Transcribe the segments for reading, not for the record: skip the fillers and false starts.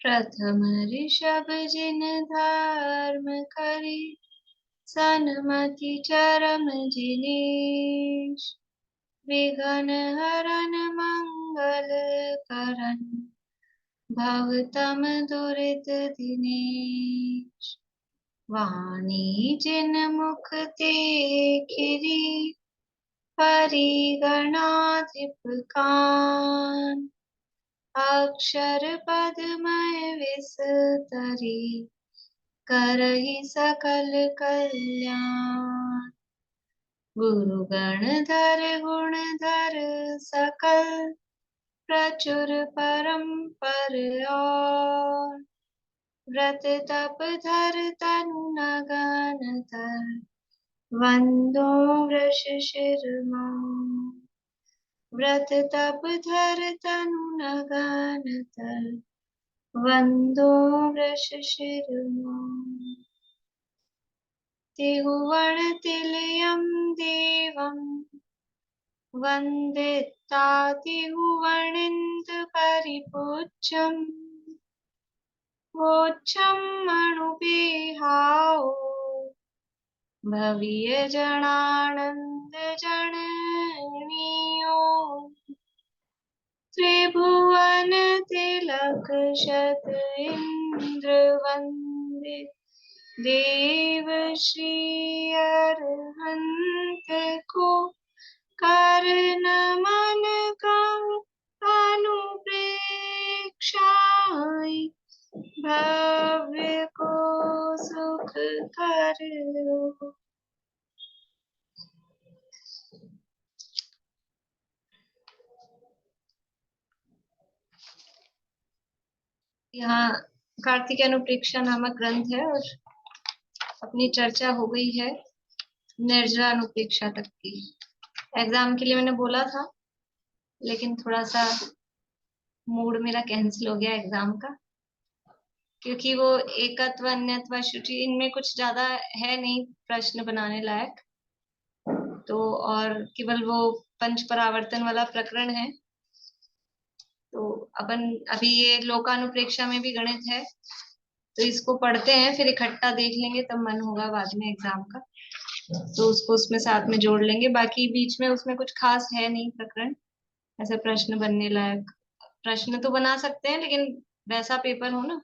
प्रथम ऋषभ जिन धर्म करी, सन्मति चरम जिनीश। विघ्न हरन मंगल करन, भवतम दुरित दिनेश। वाणी जिन मुख ते खिरी, परिगणाधिप कान। अक्षर पदमय विस्तरी, करहि सकल कल्याण। गुरु गणधर गुणधर सकल, प्रचुर परम्पर और। व्रत तप धर तनु नगन धर, वंदो वृष शिरमौर। व्रत तप धर तनु नगन धर, वंदो वृष शिरमौर। त्रिभुवन तिलयं देवं, वन्दिता त्रिभुवनिन्द्र परिपूज्यम्। वोच्छम् अणुपेहाओ, भवीय जनानंद जननीयो। त्रिभुवन तिलक शत इंद्र वंदित, देव श्री अरहंत को। कर नमन कर अनुप्रेक्षाय, भव्य को सुख करो। यहाँ कार्तिक अनुप्रेक्षा नामक ग्रंथ है और अपनी चर्चा हो गई है निर्जरा अनुप्रेक्षा तक की। एग्जाम के लिए मैंने बोला था, लेकिन थोड़ा सा मूड मेरा कैंसिल हो गया एग्जाम का, क्योंकि वो एकत्व अन्यत्व शुचि इनमें कुछ ज्यादा है नहीं प्रश्न बनाने लायक, तो और केवल वो पंच परावर्तन वाला प्रकरण है। तो अपन अभी ये लोकानुप्रेक्षा में भी गणित है, तो इसको पढ़ते हैं, फिर इकट्ठा देख लेंगे, तब मन होगा बाद में एग्जाम का, तो उसको उसमें साथ में जोड़ लेंगे। बाकी बीच में उसमें कुछ खास है नहीं प्रकरण, ऐसे प्रश्न बनने लायक। प्रश्न तो बना सकते हैं, लेकिन वैसा पेपर हो ना,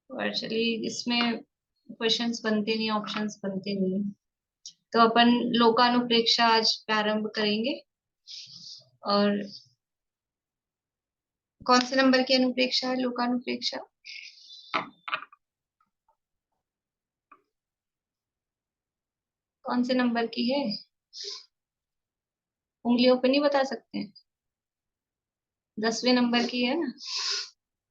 और चलिए इसमें क्वेश्चंस बनते नहीं, ऑप्शंस बनते नहीं। तो अपन लोकानुप्रेक्षा आज प्रारंभ करेंगे। और कौन से नंबर की अनुप्रेक्षा है लोकानुप्रेक्षा? कौन से नंबर की है? उंगलियों पे नहीं बता सकते हैं। 10वें नंबर की है ना?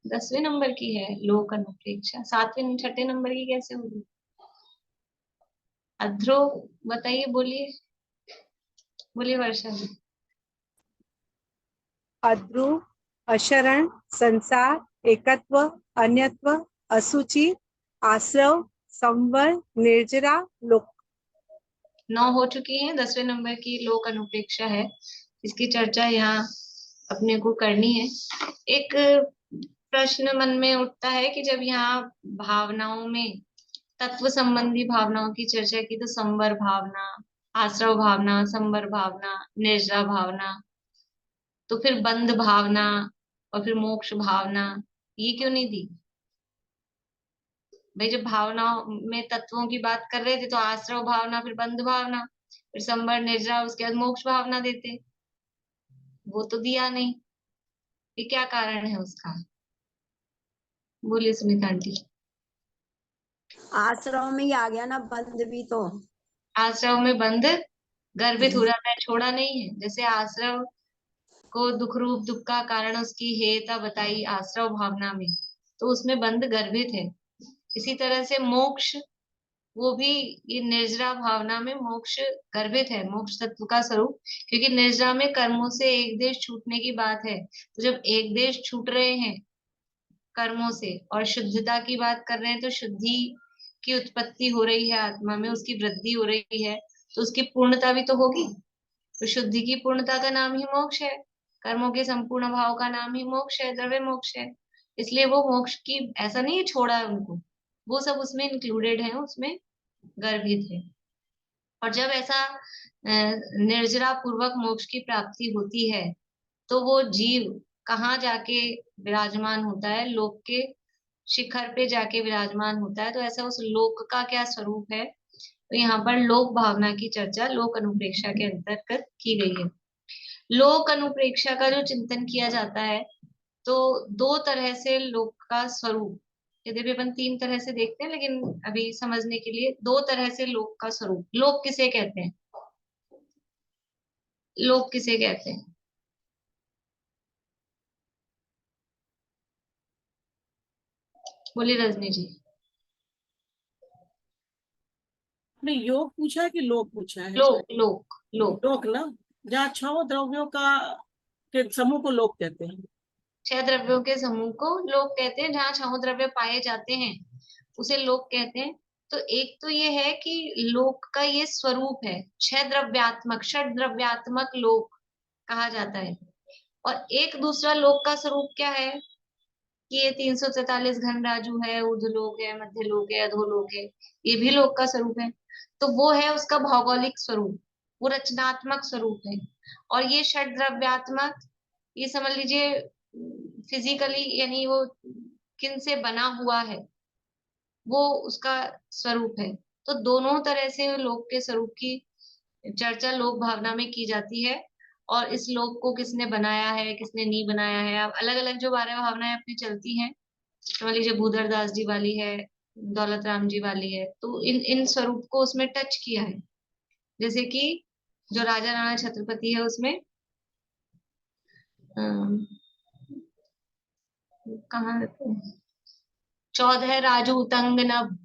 10वें नंबर की है लोक अनुप्रेक्षा। 7वें 6ठे नंबर की कैसे होगी? अध्रो बताइए, बोलिए बोलिए वर्षा जी। अध्रु, अशरण, संसार, एकत्व, अन्यत्व, असुचि, आश्रव, संवर, निर्जरा, लोक। 9 हो चुकी हैं। 10वें नंबर की लोक अनुप्रेक्षा है, इसकी चर्चा यहाँ अपने को करनी है। एक प्रश्न मन में उठता है कि जब यहाँ भावनाओं में तत्व संबंधी भावनाओं की चर्चा की, तो संवर भावना, आश्रव भावना, संवर भावना, निर्जरा भावना, तो फिर बंध भावना और फिर मोक्ष भावना, ये क्यों नहीं दी भाई? जब भावनाओं में तत्वों की बात कर रहे थे तो आश्रव भावना, फिर बंध भावना, फिर संवर, निर्जरा, उसके बाद मोक्ष भावना देते, वो तो दिया नहीं। ये क्या कारण है उसका? बोलिए सुनीता आंटी। आश्रम में ही आ गया ना बंध भी तो। आश्रव में बंध गर्भित हो जाता है, छोड़ा नहीं है। जैसे आश्रव को दुख रूप दुख का कारण उसकी हेयता बताई आश्रव भावना में, तो उसमें बंध गर्भित है। इसी तरह से मोक्ष, वो भी ये निर्जरा भावना में मोक्ष गर्भित है, मोक्ष तत्व का स्वरूप। क्योंकि निर्जरा में कर्मों से एक देश छूटने की बात है, तो जब एक देश छूट रहे हैं कर्मों से और शुद्धता की बात कर रहे हैं, तो शुद्धि की उत्पत्ति हो रही है आत्मा में, उसकी वृद्धि हो रही है, तो उसकी पूर्णता भी तो होगी। तो शुद्धि की पूर्णता का नाम ही मोक्ष है, कर्मों के संपूर्ण भाव का नाम ही मोक्ष है, द्रव्य मोक्ष है। इसलिए वो मोक्ष की ऐसा नहीं है छोड़ा है उनको, वो सब उसमें इंक्लूडेड है, उसमें गर्भित है। और जब ऐसा निर्जरा पूर्वक मोक्ष की प्राप्ति होती है तो वो जीव कहाँ जाके विराजमान होता है, लोक के शिखर पे जाके विराजमान होता है। तो ऐसा उस लोक का क्या स्वरूप है, तो यहाँ पर लोक भावना की चर्चा लोक अनुप्रेक्षा के अंतर्गत की गई है। लोक अनुप्रेक्षा का जो चिंतन किया जाता है, तो दो तरह से लोक का स्वरूप, यद्यपि अपन तीन तरह से देखते हैं, लेकिन अभी समझने के लिए दो तरह से लोक का स्वरूप। लोक किसे कहते हैं, लोक किसे कहते हैं? बोलिए रजनी जी। नहीं, योग पूछा है कि लोक पूछा है? लोक लोक लोक। लोक ना, जहाँ 6 द्रव्यों का के समूह को लोक कहते हैं। 6 द्रव्यों के समूह को लोक कहते हैं, जहाँ 6 द्रव्य पाए जाते हैं उसे लोक कहते हैं। तो एक तो ये है कि लोक का ये स्वरूप है, 6 द्रव्यात्मक, षड द्रव्यात्मक लोक कहा जाता है। और एक दूसरा लोक का स्वरूप क्या है कि ये 343 घन राजू है, ऊर्ध्वलोक है, मध्य लोक है, अधोलोक है, ये भी लोक का स्वरूप है। तो वो है उसका भौगोलिक स्वरूप, वो रचनात्मक स्वरूप है। और ये षड द्रव्यात्मक, ये समझ लीजिए फिजिकली, यानी वो किन से बना हुआ है, वो उसका स्वरूप है। तो दोनों तरह से लोक के स्वरूप की चर्चा लोक भावना में की जाती है। और इस लोक को किसने बनाया है, किसने नहीं बनाया है, अब अलग अलग जो बारह भावनाएं अपनी चलती हैं, समझ लीजिए भूधर दास जी वाली है, दौलत राम जी वाली है, तो इन इन स्वरूप को उसमें टच किया है। जैसे कि जो राजा राणा छत्रपति है उसमें कहाँ 14 राजू उतंग नभ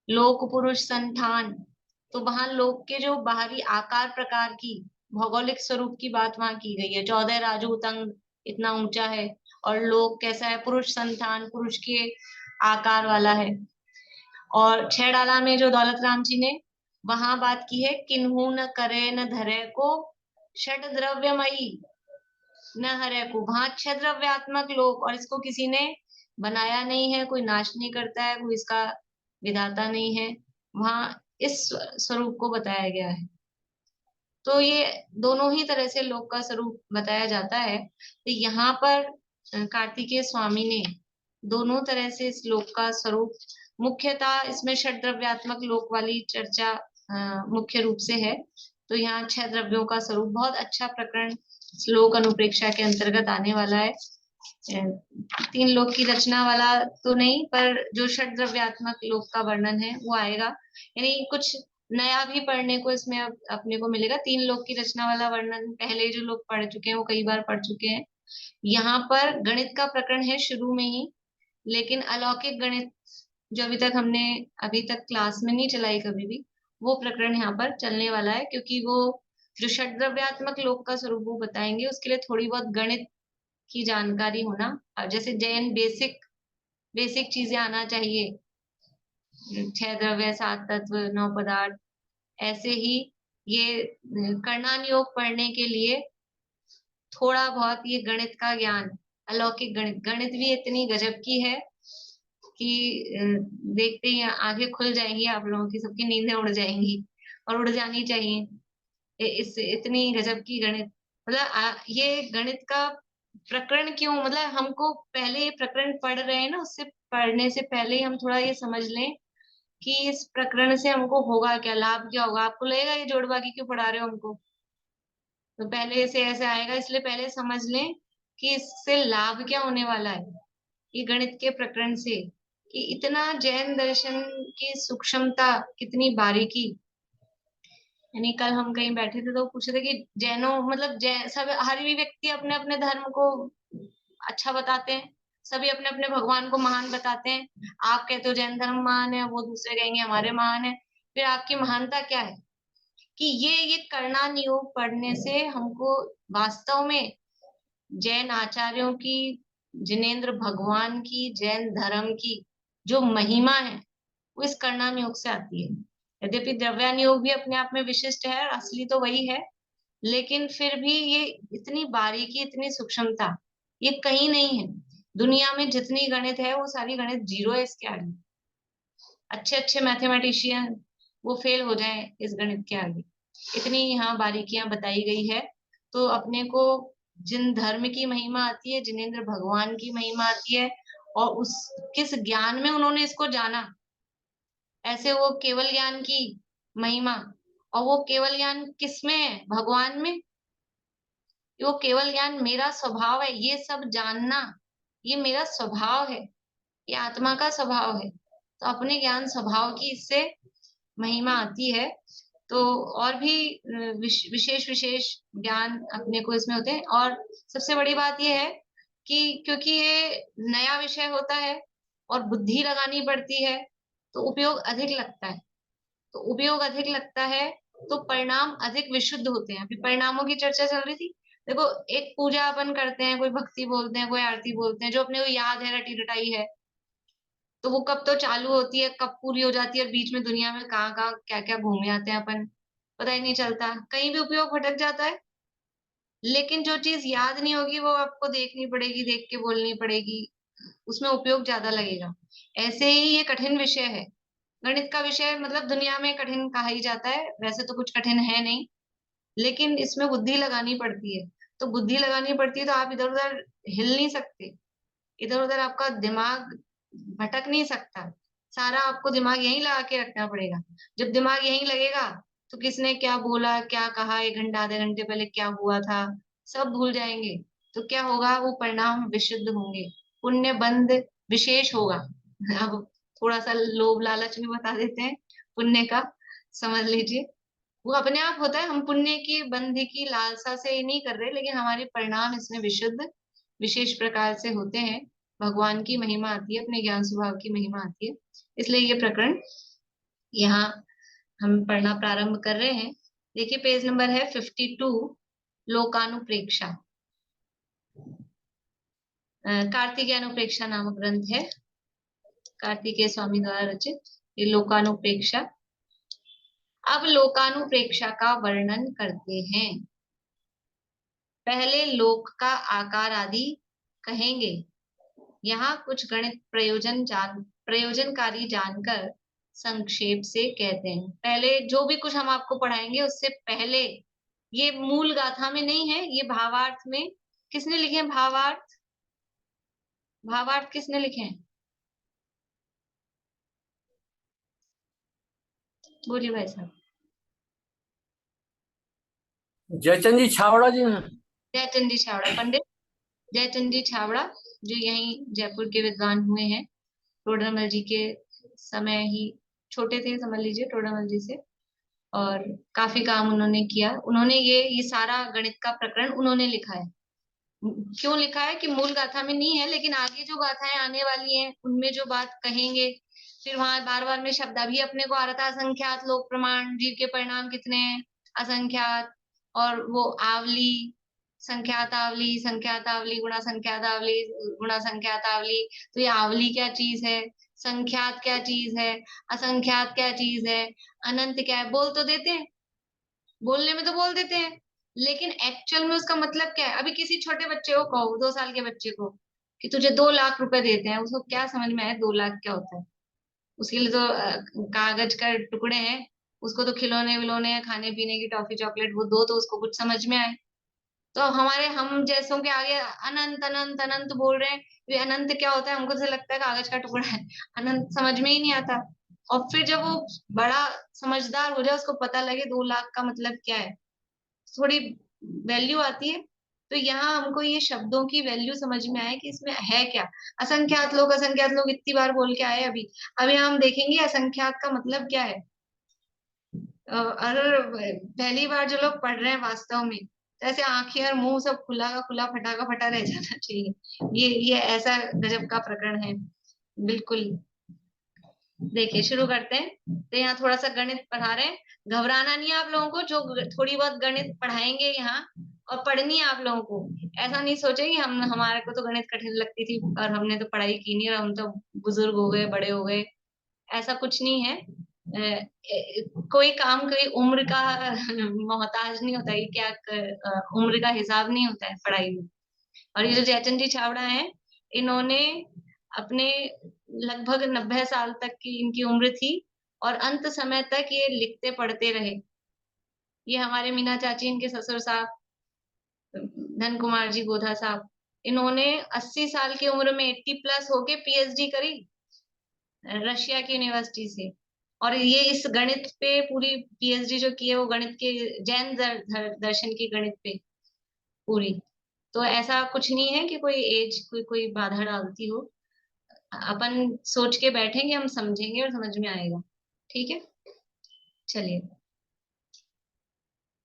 लोक पुरुष संठान। तो वहां लोक के जो बाहरी आकार प्रकार की भौगोलिक स्वरूप की बात वहां की गई है। 14 राजू उतंग इतना ऊंचा है, और लोक कैसा है, पुरुष संतान, पुरुष के आकार वाला है। और 6 डाला में जो दौलत राम जी ने वहां बात की है, किन्हू न करे न धरे को षट द्रव्यमयी न हरे को, वहां 6 द्रव्यात्मक लोक, और इसको किसी ने बनाया नहीं है, कोई नाश नहीं करता है, कोई इसका विधाता नहीं है, वहां इस स्वरूप को बताया गया है। तो ये दोनों ही तरह से लोक का स्वरूप बताया जाता है। तो यहाँ पर कार्तिकेय स्वामी ने दोनों तरह से इस लोक का स्वरूप, मुख्यतः इसमें षड द्रव्यात्मक लोक वाली चर्चा मुख्य रूप से है। तो यहाँ 6 द्रव्यों का स्वरूप, बहुत अच्छा प्रकरण श्लोक अनुप्रेक्षा के अंतर्गत आने वाला है। 3 लोक की रचना वाला तो नहीं, पर जो षड द्रव्यात्मक लोक का वर्णन है वो आएगा। यानी कुछ नया भी पढ़ने को इसमें अब अपने को मिलेगा। 3 लोक की रचना वाला वर्णन पहले जो लोग पढ़ चुके हैं वो कई बार पढ़ चुके हैं। यहाँ पर गणित का प्रकरण है शुरू में ही, लेकिन अलौकिक गणित जो अभी तक क्लास में नहीं चलाई कभी भी, वो प्रकरण यहाँ पर चलने वाला है। क्योंकि वो जो षड द्रव्यात्मक लोक का स्वरूप वो बताएंगे, उसके लिए थोड़ी बहुत गणित की जानकारी होना, जैसे जैन बेसिक बेसिक चीजें आना चाहिए, 6 द्रव्य, 7 तत्व, 9 पदार्थ, ऐसे ही ये कर्णान योग पढ़ने के लिए थोड़ा बहुत ये गणित का ज्ञान, अलौकिक गणित, गणित भी इतनी गजब की है कि देखते ही आंखें खुल जाएंगी आप लोगों की, सबकी नींदें उड़ जाएंगी, और उड़ जानी चाहिए। इस इतनी गजब की गणित, मतलब ये गणित का प्रकरण क्यों, मतलब हमको पहले ये प्रकरण पढ़ रहे हैं ना, उससे पढ़ने से पहले ही हम थोड़ा ये समझ लें कि इस प्रकरण से हमको होगा क्या, लाभ क्या होगा। आपको लगेगा ये जोड़ बाकी क्यों पढ़ा रहे हो हमको, तो पहले से ऐसे आएगा, इसलिए पहले समझ लें कि इससे लाभ क्या होने वाला है ये गणित के प्रकरण से, कि इतना जैन दर्शन की सूक्ष्मता, कितनी बारीकी। यानी कल हम कहीं बैठे थे तो पूछे थे कि जैनों, मतलब जैन सब, हर भी व्यक्ति अपने अपने धर्म को अच्छा बताते हैं, सभी अपने अपने भगवान को महान बताते हैं। आप कहते हो जैन धर्म महान है, वो दूसरे कहेंगे हमारे महान है, फिर आपकी महानता क्या है? कि ये कर्णान योग पढ़ने से हमको वास्तव में जैन आचार्यों की, जिनेन्द्र भगवान की, जैन धर्म की जो महिमा है वो इस कर्णान योग से आती है। यद्यपि द्रव्यान योग भी अपने आप में विशिष्ट है, असली तो वही है, लेकिन फिर भी ये इतनी बारीकी, इतनी सूक्ष्मता ये कहीं नहीं है। दुनिया में जितनी गणित है वो सारी गणित जीरो है इसके आगे। अच्छे अच्छे मैथमेटिशियन वो फेल हो जाएं इस गणित के आगे। इतनी यहाँ बारीकियां बताई गई है। तो अपने को जिन धर्म की महिमा आती है, जिनेंद्र भगवान की महिमा आती है, और उस किस ज्ञान में उन्होंने इसको जाना, ऐसे वो केवल ज्ञान की महिमा। और वो केवल ज्ञान किसमें है? भगवान में। वो केवल ज्ञान मेरा स्वभाव है, ये सब जानना ये मेरा स्वभाव है, ये आत्मा का स्वभाव है। तो अपने ज्ञान स्वभाव की इससे महिमा आती है। तो और भी विशेष विशेष ज्ञान अपने को इसमें होते हैं। और सबसे बड़ी बात यह है कि क्योंकि ये नया विषय होता है और बुद्धि लगानी पड़ती है, तो उपयोग अधिक लगता है। तो उपयोग अधिक लगता है तो परिणाम अधिक विशुद्ध होते हैं। अभी परिणामों की चर्चा चल रही थी। देखो, एक पूजा अपन करते हैं, कोई भक्ति बोलते हैं, कोई आरती बोलते हैं, जो अपने को याद है, रटी रटाई है, तो वो कब तो चालू होती है, कब पूरी हो जाती है, और बीच में दुनिया में कहाँ कहाँ क्या क्या घूम आते हैं अपन, पता ही नहीं चलता, कहीं भी उपयोग भटक जाता है। लेकिन जो चीज याद नहीं होगी वो आपको देखनी पड़ेगी, देख के बोलनी पड़ेगी, उसमें उपयोग ज्यादा लगेगा। ऐसे ही ये कठिन विषय है। गणित का विषय मतलब दुनिया में कठिन कहा ही जाता है, वैसे तो कुछ कठिन है नहीं, लेकिन इसमें बुद्धि लगानी पड़ती है। तो बुद्धि लगानी पड़ती है तो आप इधर उधर हिल नहीं सकते, इधर उधर आपका दिमाग भटक नहीं सकता। सारा आपको दिमाग यहीं लगा के रखना पड़ेगा। जब दिमाग यहीं लगेगा तो किसने क्या बोला, क्या कहा, 1 घंटा आधे घंटे पहले क्या हुआ था, सब भूल जाएंगे। तो क्या होगा? वो परिणाम विशुद्ध होंगे, पुण्य बंध विशेष होगा। अब थोड़ा सा लोभ लालच भी बता देते हैं पुण्य का, समझ लीजिए। वो अपने आप होता है, हम पुण्य की बंध की लालसा से ही नहीं कर रहे, लेकिन हमारे परिणाम इसमें विशुद्ध विशेष प्रकार से होते हैं। भगवान की महिमा आती है, अपने ज्ञान स्वभाव की महिमा आती है। इसलिए ये प्रकरण यहाँ हम पढ़ना प्रारंभ कर रहे हैं। देखिए, पेज नंबर है 52, लोकानुप्रेक्षा। कार्तिकेयानुप्रेक्षा नामक ग्रंथ है, कार्तिकेय स्वामी द्वारा रचित ये लोकानुप्रेक्षा। अब लोकानुप्रेक्षा का वर्णन करते हैं। पहले लोक का आकार आदि कहेंगे। यहाँ कुछ गणित प्रयोजनकारी जानकर संक्षेप से कहते हैं। पहले जो भी कुछ हम आपको पढ़ाएंगे उससे पहले, ये मूल गाथा में नहीं है, ये भावार्थ में। किसने लिखे हैं भावार्थ? भावार्थ किसने लिखे हैं? बोलिए भाई साहब। जयचंद जी छावड़ा जी हैं। जयचंद जी छावड़ा, पंडित जयचंद जी छावड़ा, जो यहीं जयपुर के विद्वान हुए हैं, टोडरमल जी के समय ही, छोटे थे समझ लीजिए टोडरमल जी से, और काफी काम उन्होंने किया। उन्होंने ये सारा गणित का प्रकरण उन्होंने लिखा है। क्यों लिखा है कि मूल गाथा में नहीं है, लेकिन आगे जो गाथाएं आने वाली हैं उनमें जो बात कहेंगे, फिर वहां बार बार में शब्द अभी अपने को आ रहा था, असंख्यात लोक प्रमाण, जीव के परिणाम कितने हैं, असंख्यात, और वो आवली, संख्यात आवली, संख्यात आवली गुणा संख्यात आवली गुणा संख्यात आवली। तो ये आवली क्या चीज है, संख्यात क्या चीज है, असंख्यात क्या चीज है, अनंत क्या है, बोल तो देते हैं, बोलने में तो बोल देते हैं, लेकिन एक्चुअल में उसका मतलब क्या है? अभी किसी छोटे बच्चे को कहो, 2 साल के बच्चे को, कि तुझे 2 लाख रुपए देते हैं, उसको क्या समझ में आए 2 लाख क्या होता है? उसके लिए तो कागज का टुकड़े हैं, उसको तो खिलौने विलौने, खाने पीने की टॉफी चॉकलेट वो दो तो उसको कुछ समझ में आए। तो हमारे हम जैसों के आगे अनंत अनंत अनंत बोल रहे हैं, ये अनंत क्या होता है? हमको तो लगता है कागज का टुकड़ा है, अनंत समझ में ही नहीं आता। और फिर जब वो बड़ा समझदार हो जाए, उसको पता लगे 2 लाख का मतलब क्या है, थोड़ी वैल्यू आती है। तो यहाँ हमको ये शब्दों की वैल्यू समझ में आए कि इसमें है क्या। असंख्यात लोग इतनी बार बोल के आए। अभी अभी हम देखेंगे असंख्यात का मतलब क्या है। अगर पहली बार जो लोग पढ़ रहे हैं वास्तव में, तो ऐसे आंखें और मुंह सब खुला का खुला, फटा का फटा रह जाना चाहिए। ये ऐसा गजब का प्रकरण है, बिल्कुल। देखिए, शुरू करते हैं। तो यहाँ थोड़ा सा गणित पढ़ा रहे हैं, घबराना नहीं है आप लोगों को। जो थोड़ी बहुत गणित पढ़ाएंगे यहाँ, और पढ़नी है आप लोगों को। ऐसा नहीं सोचे कि हमारे को तो गणित कठिन लगती थी और हमने तो पढ़ाई की नहीं और हम तो बुजुर्ग हो गए, बड़े हो गए, ऐसा कुछ नहीं है। कोई काम कोई उम्र का मोहताज नहीं होता, ये क्या उम्र का हिसाब नहीं होता है पढ़ाई में। और ये जो जयचंद जी छावड़ा है, इन्होंने अपने लगभग 90 साल तक की इनकी उम्र थी और अंत समय तक ये लिखते पढ़ते रहे। ये हमारे मीना चाची, इनके ससुर साहब धन कुमार जी गोधा साहब, इन्होंने 80 साल की उम्र में 80 प्लस होके पीएचडी करी रशिया की यूनिवर्सिटी से। और ये इस गणित पे पूरी पीएचडी जो की है वो गणित के जैन दर्शन की गणित पे पूरी। तो ऐसा कुछ नहीं है कि कोई एज कोई बाधा डालती हो। अपन सोच के बैठेंगे, हम समझेंगे और समझ में आएगा। ठीक है, चलिए।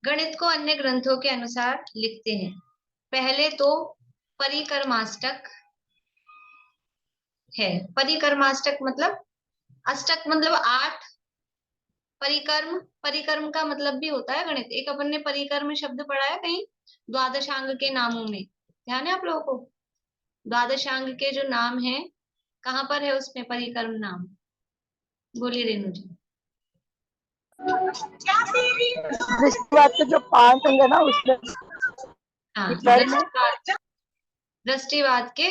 गणित को अन्य ग्रंथों के अनुसार लिखते हैं। पहले तो परिकर्माष्टक है। परिकर्माष्टक मतलब, अष्टक मतलब 8, परिकर्म, परिकर्म का मतलब भी होता है गणित। एक अपन ने परिकर्म शब्द पढ़ा है कहीं द्वादशांग के नामों में, ध्यान है आप लोगों को? द्वादशांग के जो नाम है कहाँ पर है उसमें परिकर्म नाम? बोलिए रेणु जी। दृष्टिवाद के जो 5 अंग है ना उसमें, हाँ, विचार में दृष्टिवाद के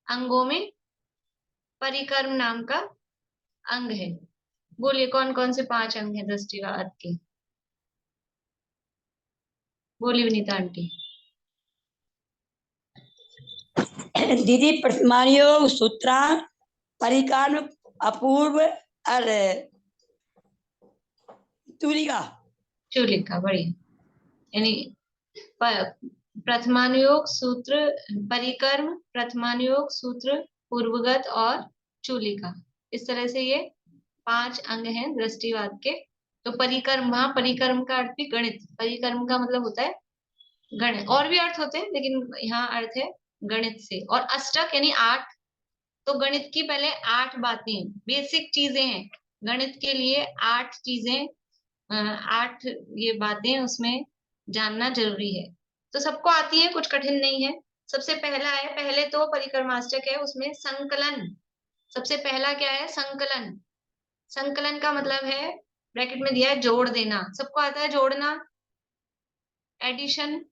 अंगों में परिकर्म नाम का अंग है। बोलिए कौन कौन से 5 अंग है दृष्टिवाद के? बोलिए विनीता आंटी। दीदी प्रतिमानियोग, सूत्रांक, परिकर्म, अपूर्व, अरे तुलिका। चूलिका, बढ़िया। यानी प्रथमानुयोग, सूत्र, परिकर्म, प्रथमानुयोग, सूत्र, पूर्वगत और चूलिका। इस तरह से ये 5 अंग हैं दृष्टिवाद के। तो परिकर्म, वहां परिकर्म का अर्थ भी गणित, परिकर्म का मतलब होता है गणित। और भी अर्थ होते हैं लेकिन यहाँ अर्थ है गणित से। और अष्टक यानी 8। तो गणित की पहले 8 बातें, बेसिक चीजें हैं गणित के लिए। 8 चीजें, 8 ये बातें उसमें जानना जरूरी है। तो सबको आती है, कुछ कठिन नहीं है। सबसे पहला है, पहले तो परिकर्माष्टक है, उसमें संकलन। सबसे पहला क्या है? संकलन। संकलन का मतलब है, ब्रैकेट में दिया है, जोड़ देना। सबको आता है जोड़ना, एडिशन,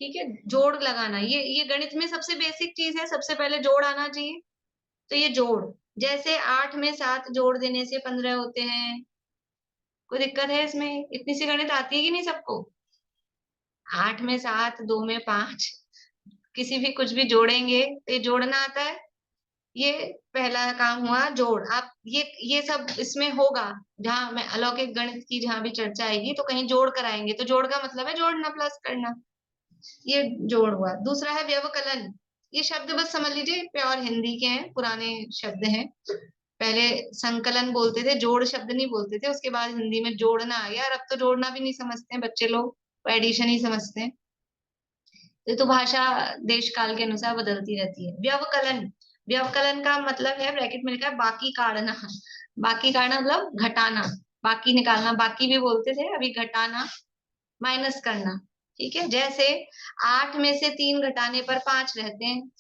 ठीक है, जोड़ लगाना। ये गणित में सबसे बेसिक चीज है, सबसे पहले जोड़ आना चाहिए। तो ये जोड़, जैसे 8 में 7 जोड़ देने से 15 होते हैं। कोई दिक्कत है इसमें? इतनी सी गणित आती है कि नहीं सबको? 8 में 7, 2 में 5, किसी भी कुछ भी जोड़ेंगे तो ये जोड़ना आता है। ये पहला काम हुआ जोड़। आप ये सब इसमें होगा, जहां मैं अलौकिक गणित की जहां भी चर्चा आएगी तो कहीं जोड़ कराएंगे। तो जोड़ का मतलब है जोड़ना, प्लस करना। ये जोड़ हुआ। दूसरा है व्यवकलन। ये शब्द बस समझ लीजिए, प्योर हिंदी के हैं, पुराने शब्द हैं। पहले संकलन बोलते थे, जोड़ शब्द नहीं बोलते थे। उसके बाद हिंदी में जोड़ना आ गया। और अब तो जोड़ना भी नहीं समझते हैं बच्चे लोग, एडिशन ही समझते हैं। तो भाषा देश काल के अनुसार बदलती रहती है। व्यवकलन, व्यवकलन का मतलब है, ब्रैकेट में लिखा है, बाकी काटना। बाकी काटना मतलब घटाना, बाकी निकालना। बाकी भी बोलते थे, अभी घटाना, माइनस करना। ठीक है, जैसे 8 में से 3 घटाने पर 5 रहते हैं।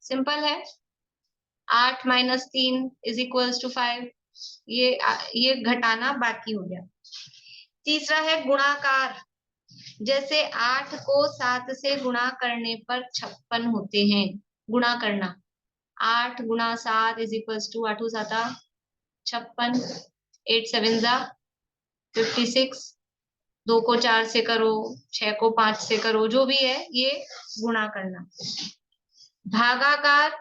सिंपल है। 8 माइनस 3 इज इक्वल्स टू 5। ये घटाना बाकी हो गया। तीसरा है गुणाकार। जैसे 8 को 7 से गुणा करने पर 56 होते हैं। गुणा करना, 8 गुणा 7 इज इक्वल्स टू 8 7 56, 8 7 56। 2 को 4 से करो, 6 को 5 से करो, जो भी है ये गुणा करना। भागाकार,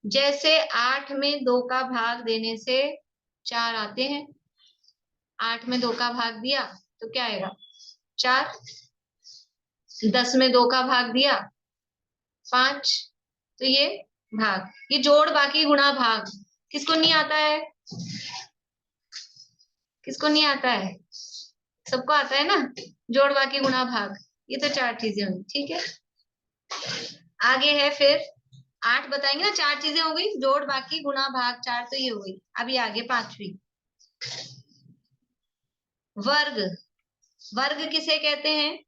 जैसे 8 में 2 का भाग देने से 4 आते हैं। 8 में 2 का भाग दिया तो क्या आएगा? 4। 10 में 2 का भाग दिया 5, तो ये भाग। ये जोड़, बाकी, गुणा, भाग। किसको नहीं आता है? किसको नहीं आता है? सबको आता है ना, जोड़, बाकी, गुणा, भाग। ये तो 4 चीजें हुई। ठीक है, आगे है फिर 8 बताएंगे ना। 4 चीजें हो गई, जोड़, बाकी, गुणा, भाग, 4 तो ये हो गई। अभी आगे 5वीं, वर्ग। वर्ग किसे कहते हैं?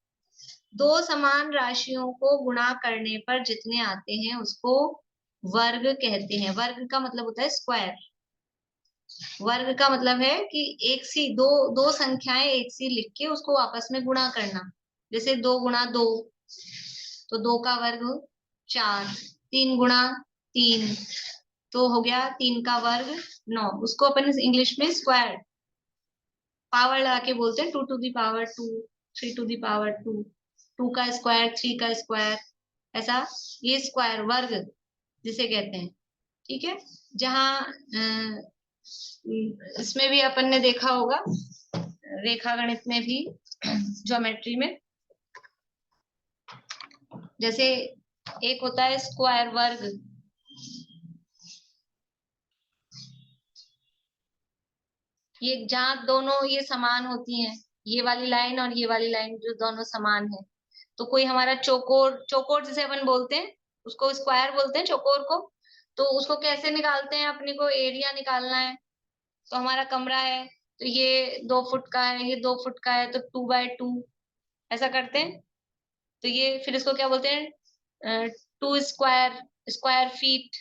2 समान राशियों को गुणा करने पर जितने आते हैं उसको वर्ग कहते हैं। वर्ग का मतलब होता है स्क्वायर। वर्ग का मतलब है कि एक सी दो संख्याएं एक सी लिख के उसको आपस में गुणा करना। जैसे 2 गुणा 2, तो 2 का वर्ग 4। 3 गुणा 3 तो हो गया 3 का वर्ग 9। उसको अपन इंग्लिश में स्क्वायर पावर लगा के बोलते हैं 2 to the power 2, 3 to the power 2, 2 का स्क्वायर 3 का स्क्वायर, ऐसा ये स्क्वायर वर्ग जिसे कहते हैं। ठीक है, जहाँ इसमें भी अपन ने देखा होगा रेखा गणित में भी ज्योमेट्री में, जैसे एक होता है स्क्वायर वर्ग, ये जहाँ दोनों ये समान होती हैं, ये वाली लाइन और ये वाली लाइन जो दोनों समान है, तो कोई हमारा चौकोर, चौकोर जिसे अपन बोलते हैं उसको स्क्वायर बोलते हैं चौकोर को। तो उसको कैसे निकालते हैं, अपने को एरिया निकालना है। तो हमारा कमरा है तो ये 2 फुट का है, ये 2 फुट का है, तो 2/2 ऐसा करते हैं। तो ये फिर इसको क्या बोलते हैं, 2 square, square feet,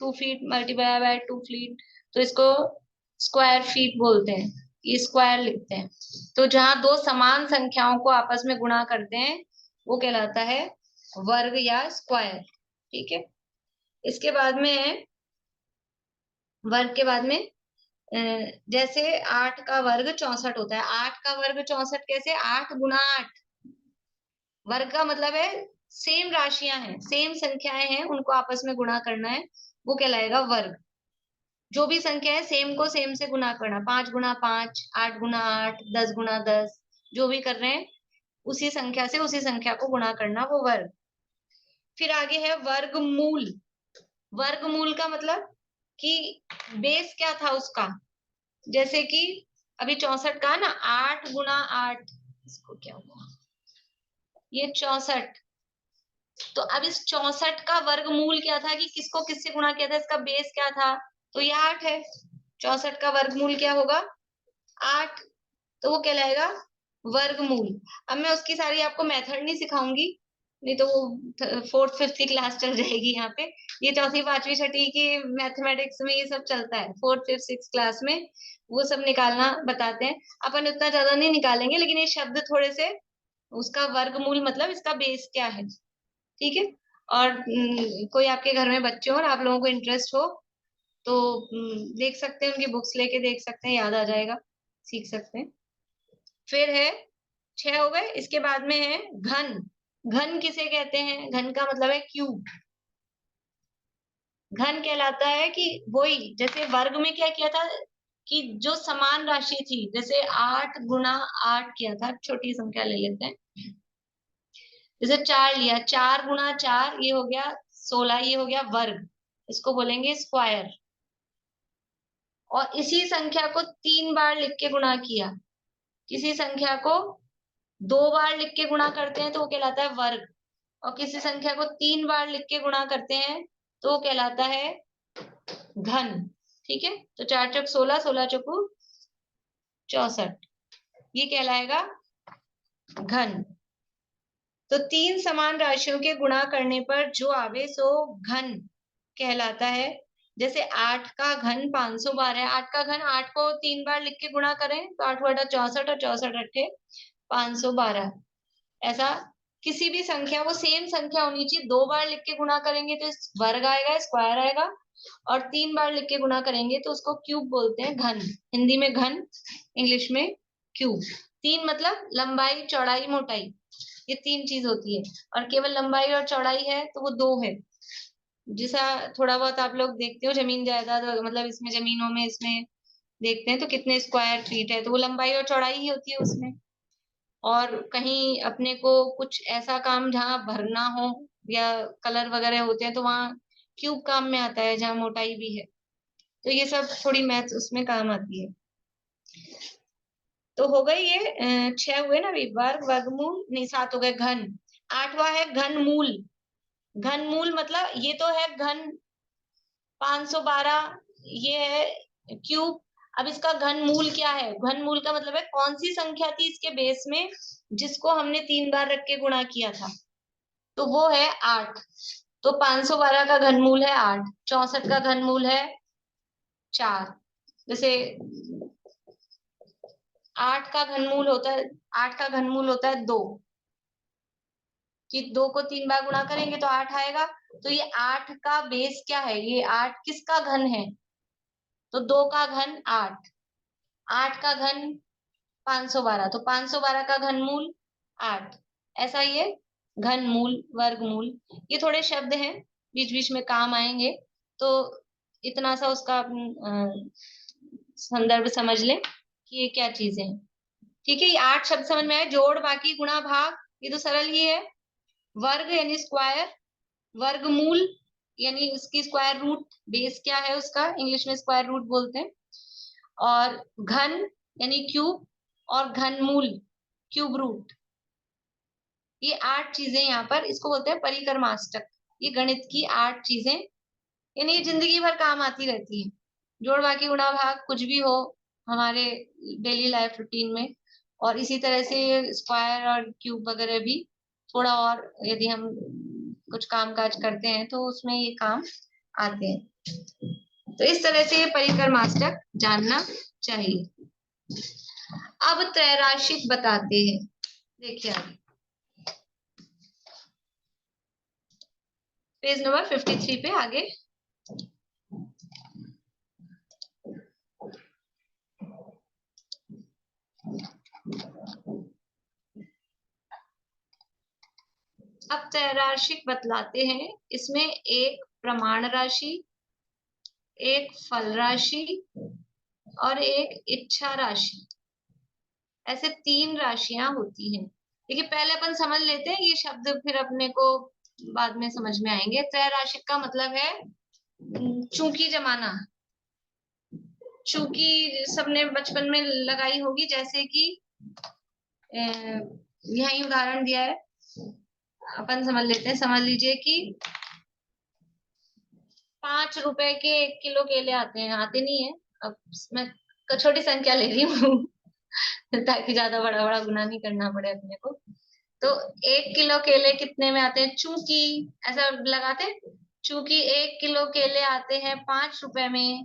2 feet multiply by 2 feet, तो इसको स्क्वायर फीट बोलते हैं, ये स्क्वायर लिखते हैं। तो जहां दो समान संख्याओं को आपस में गुणा करते हैं वो कहलाता है वर्ग या स्क्वायर। ठीक है, इसके बाद में है वर्ग के बाद में जैसे 8 का वर्ग 64 होता है। 8 का वर्ग 64 कैसे, 8 गुना 8, वर्ग का मतलब है सेम राशियां हैं, सेम संख्याएं हैं, उनको आपस में गुणा करना है, वो कहलाएगा वर्ग। जो भी संख्या है सेम को सेम से गुणा करना, 5 गुना 5, 8 गुना 8, 10 गुना 10, जो भी कर रहे हैं उसी संख्या से उसी संख्या को गुणा करना, वो वर्ग। फिर आगे है वर्गमूल। वर्गमूल का मतलब कि बेस क्या था उसका, जैसे कि अभी 64 का ना 8 गुना 8, इसको क्या हुआ, ये 64, तो अब इस 64 का वर्गमूल क्या था कि किसको किससे गुणा किया था, इसका बेस क्या था, तो ये 8 है। 64 का वर्गमूल क्या होगा, 8, तो वो कहलाएगा वर्गमूल। अब मैं उसकी सारी आपको मेथड नहीं सिखाऊंगी, नहीं तो वो 4th 5th क्लास चल जाएगी यहाँ पे। ये 4th 5वीं 6वीं की मैथमेटिक्स में ये सब चलता है, 4th 5th 6th क्लास में वो सब निकालना बताते हैं। अपन उतना ज्यादा नहीं निकालेंगे, लेकिन ये शब्द थोड़े से, उसका वर्गमूल मतलब इसका बेस क्या है। ठीक है, और कोई आपके घर में बच्चे हो और आप लोगों को इंटरेस्ट हो तो देख सकते हैं, उनकी बुक्स लेके देख सकते हैं, याद आ जाएगा, सीख सकते हैं। फिर है 6 हो गए, इसके बाद में है घन। घन किसे कहते हैं, घन का मतलब है क्यूब। घन कहलाता है कि वही, जैसे वर्ग में क्या किया था कि जो समान राशि थी, जैसे 8 गुना 8 किया था, छोटी संख्या ले लेते हैं, जैसे 4 लिया, 4 गुना 4 ये हो गया 16, ये हो गया वर्ग, इसको बोलेंगे स्क्वायर। और इसी संख्या को 3 बार लिख के गुणा किया, किसी संख्या को 2 बार लिख के गुणा करते हैं तो वो कहलाता है वर्ग, और किसी संख्या को 3 बार लिख के गुणा करते हैं तो वो कहलाता है घन। ठीक है, तो 4 चौक 16, 16 चौकू 64, ये कहलाएगा घन। तो 3 समान राशियों के गुणा करने पर जो आवे सो घन कहलाता है। जैसे 8 का घन 512 है, 8 का घन, 8 को 3 बार लिख के गुणा करें तो 8 बटा 64 और 64 अट्ठे 512। ऐसा किसी भी संख्या, वो सेम संख्या होनी चाहिए, 2 बार लिख के गुणा करेंगे तो वर्ग आएगा, स्क्वायर आएगा, और 3 बार लिख के गुणा करेंगे तो उसको क्यूब बोलते हैं, घन। हिंदी में घन, इंग्लिश में क्यूब। 3 मतलब लंबाई चौड़ाई मोटाई, ये 3 चीज होती है, और केवल लंबाई और चौड़ाई है तो वो 2 है। जैसा थोड़ा बहुत आप लोग देखते हो जमीन जायदाद, मतलब इसमें जमीनों में इसमें देखते हैं तो कितने स्क्वायर फीट है, तो वो लंबाई और चौड़ाई ही होती है उसमें। और कहीं अपने को कुछ ऐसा काम जहाँ भरना हो या कलर वगैरह होते हैं तो वहाँ क्यूब काम में आता है, जहाँ मोटाई भी है। तो ये सब थोड़ी मैथ्स उसमें काम आती है। तो हो गई ये 6 हुए ना अभी, वर्ग, वर्गमूल नहीं, 7 हो गए घन। 8वां है घनमूल। घनमूल मतलब ये तो है घन 512, ये है क्यूब। अब इसका घनमूल क्या है, घनमूल का मतलब है कौन सी संख्या थी इसके बेस में जिसको हमने 3 बार रख के गुणा किया था, तो वो है 8। तो 512 का घनमूल है 8, 64 का घनमूल है 4। जैसे 8 का घनमूल होता है, 8 का घनमूल होता है 2, कि 2 को 3 बार गुणा करेंगे तो 8 आएगा, तो ये 8 का बेस क्या है, ये 8 किसका घन है, तो 2 का घन 8, 8 का घन 512, तो 512 का घनमूल 8, ऐसा ये घनमूल वर्गमूल, ये थोड़े शब्द हैं बीच बीच में काम आएंगे, तो इतना सा उसका संदर्भ समझ लें कि ये क्या चीजें हैं। ठीक है, ये 8 शब्द समझ में आए, जोड़ बाकी गुणा भाग, ये तो सरल ही है। वर्ग यानी स्क्वायर, वर्गमूल यानी उसकी स्क्वायर रूट, बेस क्या है उसका, इंग्लिश में स्क्वायर रूट बोलते हैं, और घन यानी क्यूब, और घनमूल क्यूब रूट, ये 8 चीजें यहाँ पर, इसको बोलते हैं परिकर्माष्टक। ये गणित की 8 चीजें, यानी ये जिंदगी भर काम आती रहती है, जोड़ बाकी गुणा भाग कुछ भी हो हमारे डेली लाइफ रूटीन में, और इसी तरह से स्क्वायर और क्यूब वगैरह भी थोड़ा और यदि हम कुछ काम काज करते हैं तो उसमें ये काम आते हैं। तो इस तरह से ये परिकर्माष्टक जानना चाहिए। अब त्रैराशिक बताते हैं, देखिए आगे पेज नंबर 53 पे आगे। अब त्रैराशिक बतलाते हैं, इसमें एक प्रमाण राशि, एक फल राशि और एक इच्छा राशि, ऐसे 3 राशियां होती हैं। देखिए पहले अपन समझ लेते हैं ये शब्द, फिर अपने को बाद में समझ में आएंगे। त्रैराशिक का मतलब है चूंकि जमाना, चूंकि सबने बचपन में लगाई होगी, जैसे कि यही उदाहरण दिया है, अपन समझ लेते हैं। समझ लीजिए कि 5 रुपए के 1 किलो केले आते हैं, आते नहीं है, अब मैं छोटी संख्या ले रही हूँ ताकि ज्यादा बड़ा बड़ा गुना नहीं करना पड़े अपने को। तो 1 किलो केले कितने में आते हैं, चूंकि ऐसा लगाते हैं, चूंकि 1 किलो केले आते हैं 5 रुपए में,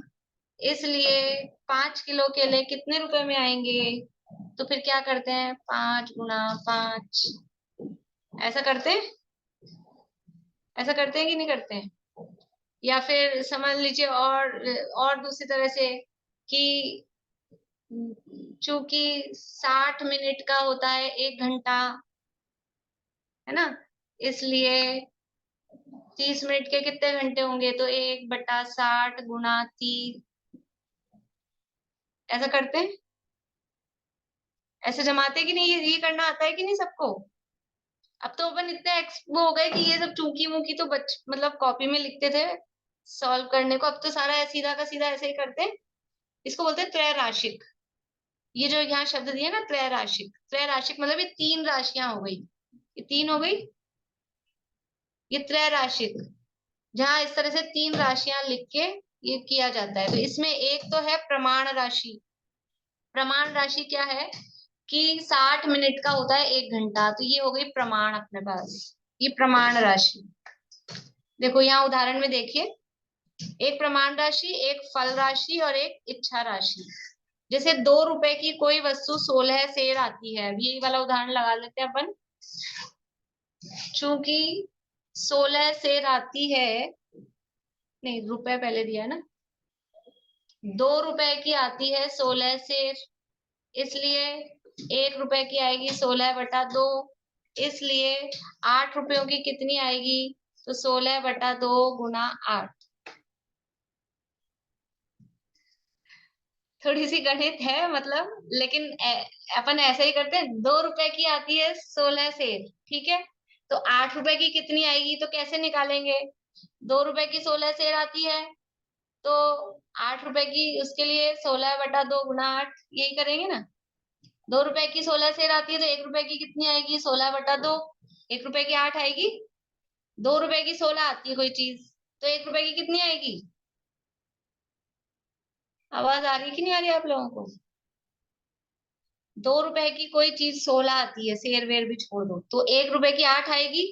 इसलिए 5 किलो केले कितने रुपए में आएंगे, तो फिर क्या करते हैं, 5 गुना 5, ऐसा करते हैं, ऐसा करते हैं कि नहीं करते हैं। या फिर समझ लीजिए और दूसरी तरह से कि चूंकि 60 मिनट का होता है 1 घंटा, है ना, इसलिए 30 मिनट के कितने घंटे होंगे, तो 1/60 गुना 30, ऐसा करते हैं, ऐसे जमाते कि नहीं, ये करना आता है कि नहीं सबको। अब तो अपन इतने वो हो गए कि ये सब चूंकी मुकी तो मतलब कॉपी में लिखते थे सॉल्व करने को, अब तो सारा सीधा का सीधा ऐसे ही करते हैं। इसको बोलते हैं त्रैराशिक। ये जो यहाँ शब्द दिया ना त्रैराशिक, त्रैराशिक मतलब ये 3 राशियां हो गई, ये 3 हो गई, ये त्रैराशिक, जहां इस तरह से 3 राशियां लिख के ये किया जाता है। तो इसमें एक तो है प्रमाण राशि। प्रमाण राशि क्या है कि 60 मिनट का होता है 1 घंटा, तो ये हो गई प्रमाण अपने पास, ये प्रमाण राशि। देखो यहाँ उदाहरण में देखिए, एक प्रमाण राशि, एक फल राशि और एक इच्छा राशि। जैसे 2 रुपए की कोई वस्तु 16 सेर आती है, अभी यही वाला उदाहरण लगा लेते हैं अपन। चूंकि 16 सेर आती है, नहीं रुपए पहले दिया है ना, 2 रुपए की आती है 16 सेर, इसलिए 1 रुपए की आएगी 16/2, इसलिए 8 रुपयों की कितनी आएगी, तो 16/2 गुना 8। थोड़ी सी गणित है मतलब, लेकिन अपन ऐसे ही करते हैं। 2 रुपए की आती है 16 सेर, ठीक है, तो 8 रुपए की कितनी आएगी, तो कैसे निकालेंगे, 2 रुपए की 16 सेर आती है, तो 8 रुपए की उसके लिए 16/2 गुना 8, यही करेंगे ना। 2 रुपए की 16 सेर आती है, तो 1 रुपए की कितनी आएगी, 16/2, 1 रुपए की 8 आएगी, 2 रुपए की 16 आती है कोई चीज, तो 1 रुपए की कितनी आएगी। आवाज आ रही कि नहीं आ रही आप लोगों को। 2 रुपए की कोई चीज 16 आती है, शेर वेर भी छोड़ दो, तो 1 रुपए की 8 आएगी,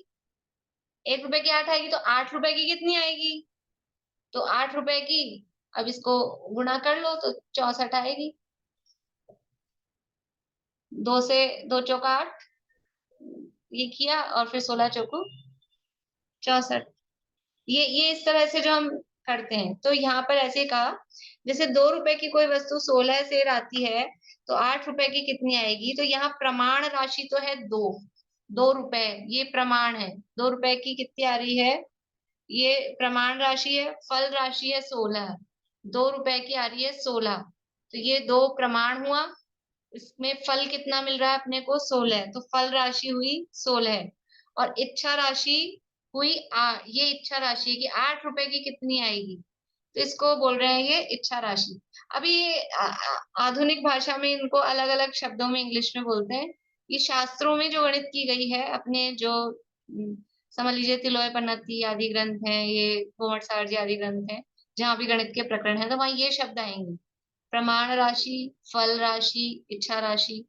1 रुपए की 8 आएगी, तो 8 रुपए की कितनी आएगी, तो 8 रुपए की, अब इसको गुणा कर लो तो 64 आएगी। 2 से 2 चौका 8, ये किया, और फिर 16 चौको 64, ये इस तरह से जो हम करते हैं। तो यहाँ पर ऐसे कहा, जैसे 2 रुपए की कोई वस्तु 16 सेर आती है तो 8 रुपए की कितनी आएगी। तो यहाँ प्रमाण राशि तो है 2 रुपए, ये प्रमाण है। 2 रुपए की कितनी आ रही है, ये प्रमाण राशि है। फल राशि है 16, 2 रुपए की आ रही है 16। तो ये 2 प्रमाण हुआ, इसमें फल कितना मिल रहा है अपने को 16, तो फल राशि हुई 16। और इच्छा राशि हुई ये इच्छा राशि है कि 8 रुपए की कितनी आएगी, तो इसको बोल रहे हैं ये इच्छा राशि। अभी ये आधुनिक भाषा में इनको अलग अलग शब्दों में इंग्लिश में बोलते हैं। ये शास्त्रों में जो गणित की गई है, अपने जो समझ लीजिए तिलोय पन्नती आदि ग्रंथ हैं, ये कोमट सारजी आदि ग्रंथ हैं, जहाँ भी गणित के प्रकरण है तो वहां ये शब्द आएंगे, प्रमाण राशि, फल राशि, इच्छा राशि।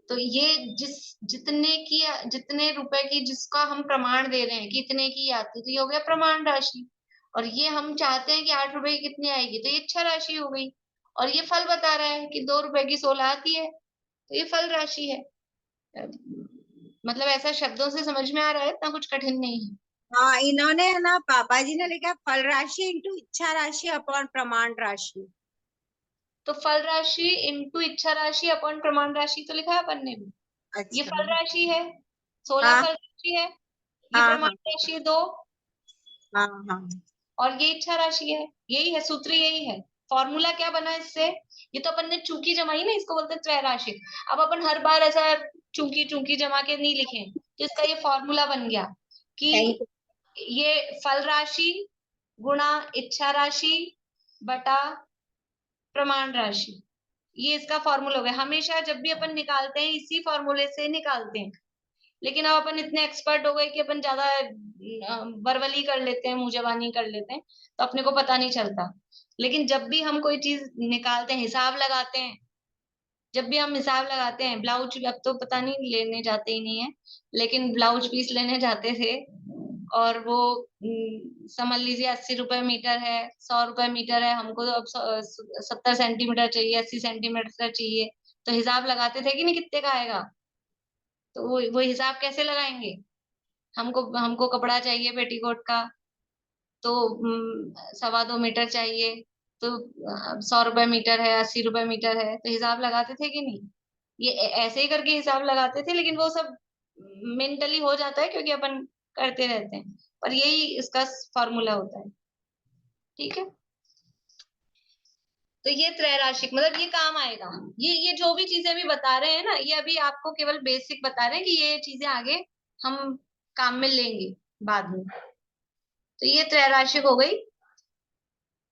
तो ये जितने रुपए की जिसका हम प्रमाण दे रहे हैं कि इतने की आती, तो ये हो गया प्रमाण राशि। और ये हम चाहते हैं कि 8 रुपए की कितनी आएगी, तो ये इच्छा राशि हो गई। और ये फल बता रहा है कि 2 रुपए की 16 आती है, तो ये फल राशि है। मतलब ऐसा शब्दों से समझ में आ रहा है, इतना कुछ कठिन नहीं है। हाँ, इन्होंने है ना, पापा जी ने लिखा फल राशि इंटू इच्छा राशि अपॉन प्रमाण राशि। तो फल राशि इंटू इच्छा राशि अपॉन प्रमाण राशि तो लिखा है अपन ने भी। ये अच्छा। फल राशि है, 16 हाँ फल राशि है, ये हाँ प्रमाण राशि है 2, हाँ हाँ। और ये इच्छा राशि है। यही है सूत्र, यही है फॉर्मूला। क्या बना इससे, ये तो अपन ने चूकी जमाई ना, इसको बोलते हैं त्रैराशिक। अब अपन हर बार ऐसा चूकी चूकी जमा के नहीं लिखे, तो इसका ये फॉर्मूला बन गया कि थैंक यू। ये फल राशि गुणा इच्छा राशि बटा प्रमाण राशि, ये इसका फॉर्मूला हो गया। हमेशा जब भी अपन निकालते हैं इसी फॉर्मूले से निकालते हैं। लेकिन अब अपन इतने एक्सपर्ट हो गए कि अपन ज्यादा बरवली कर लेते हैं, मुंहजबानी कर लेते हैं, तो अपने को पता नहीं चलता। लेकिन जब भी हम कोई चीज निकालते हैं, हिसाब लगाते हैं, जब भी हम हिसाब लगाते हैं, ब्लाउज अब तो पता नहीं लेने जाते ही नहीं है, लेकिन ब्लाउज पीस लेने जाते थे, और वो समझ लीजिए 80 रुपए मीटर है, 100 रुपए मीटर है, हमको तो अब 70 सेंटीमीटर चाहिए, 80 सेंटीमीटर चाहिए, तो हिसाब लगाते थे कि नहीं कितने का आएगा। तो वो हिसाब कैसे लगाएंगे, हमको हमको कपड़ा चाहिए पेटीकोट का, तो 2.25 मीटर चाहिए, तो 100 रुपए मीटर है, 80 रुपए मीटर है, तो हिसाब लगाते थे कि नहीं। ये ऐसे ही करके हिसाब लगाते थे, लेकिन वो सब मेंटली हो जाता है क्योंकि अपन करते रहते हैं, पर यही इसका फॉर्मूला होता है। ठीक है, तो ये त्रैराशिक मतलब ये काम आएगा। ये जो भी चीजें अभी बता रहे हैं ना, ये अभी आपको केवल बेसिक बता रहे हैं कि ये चीजें आगे हम काम में लेंगे बाद में। तो ये त्रैराशिक हो गई।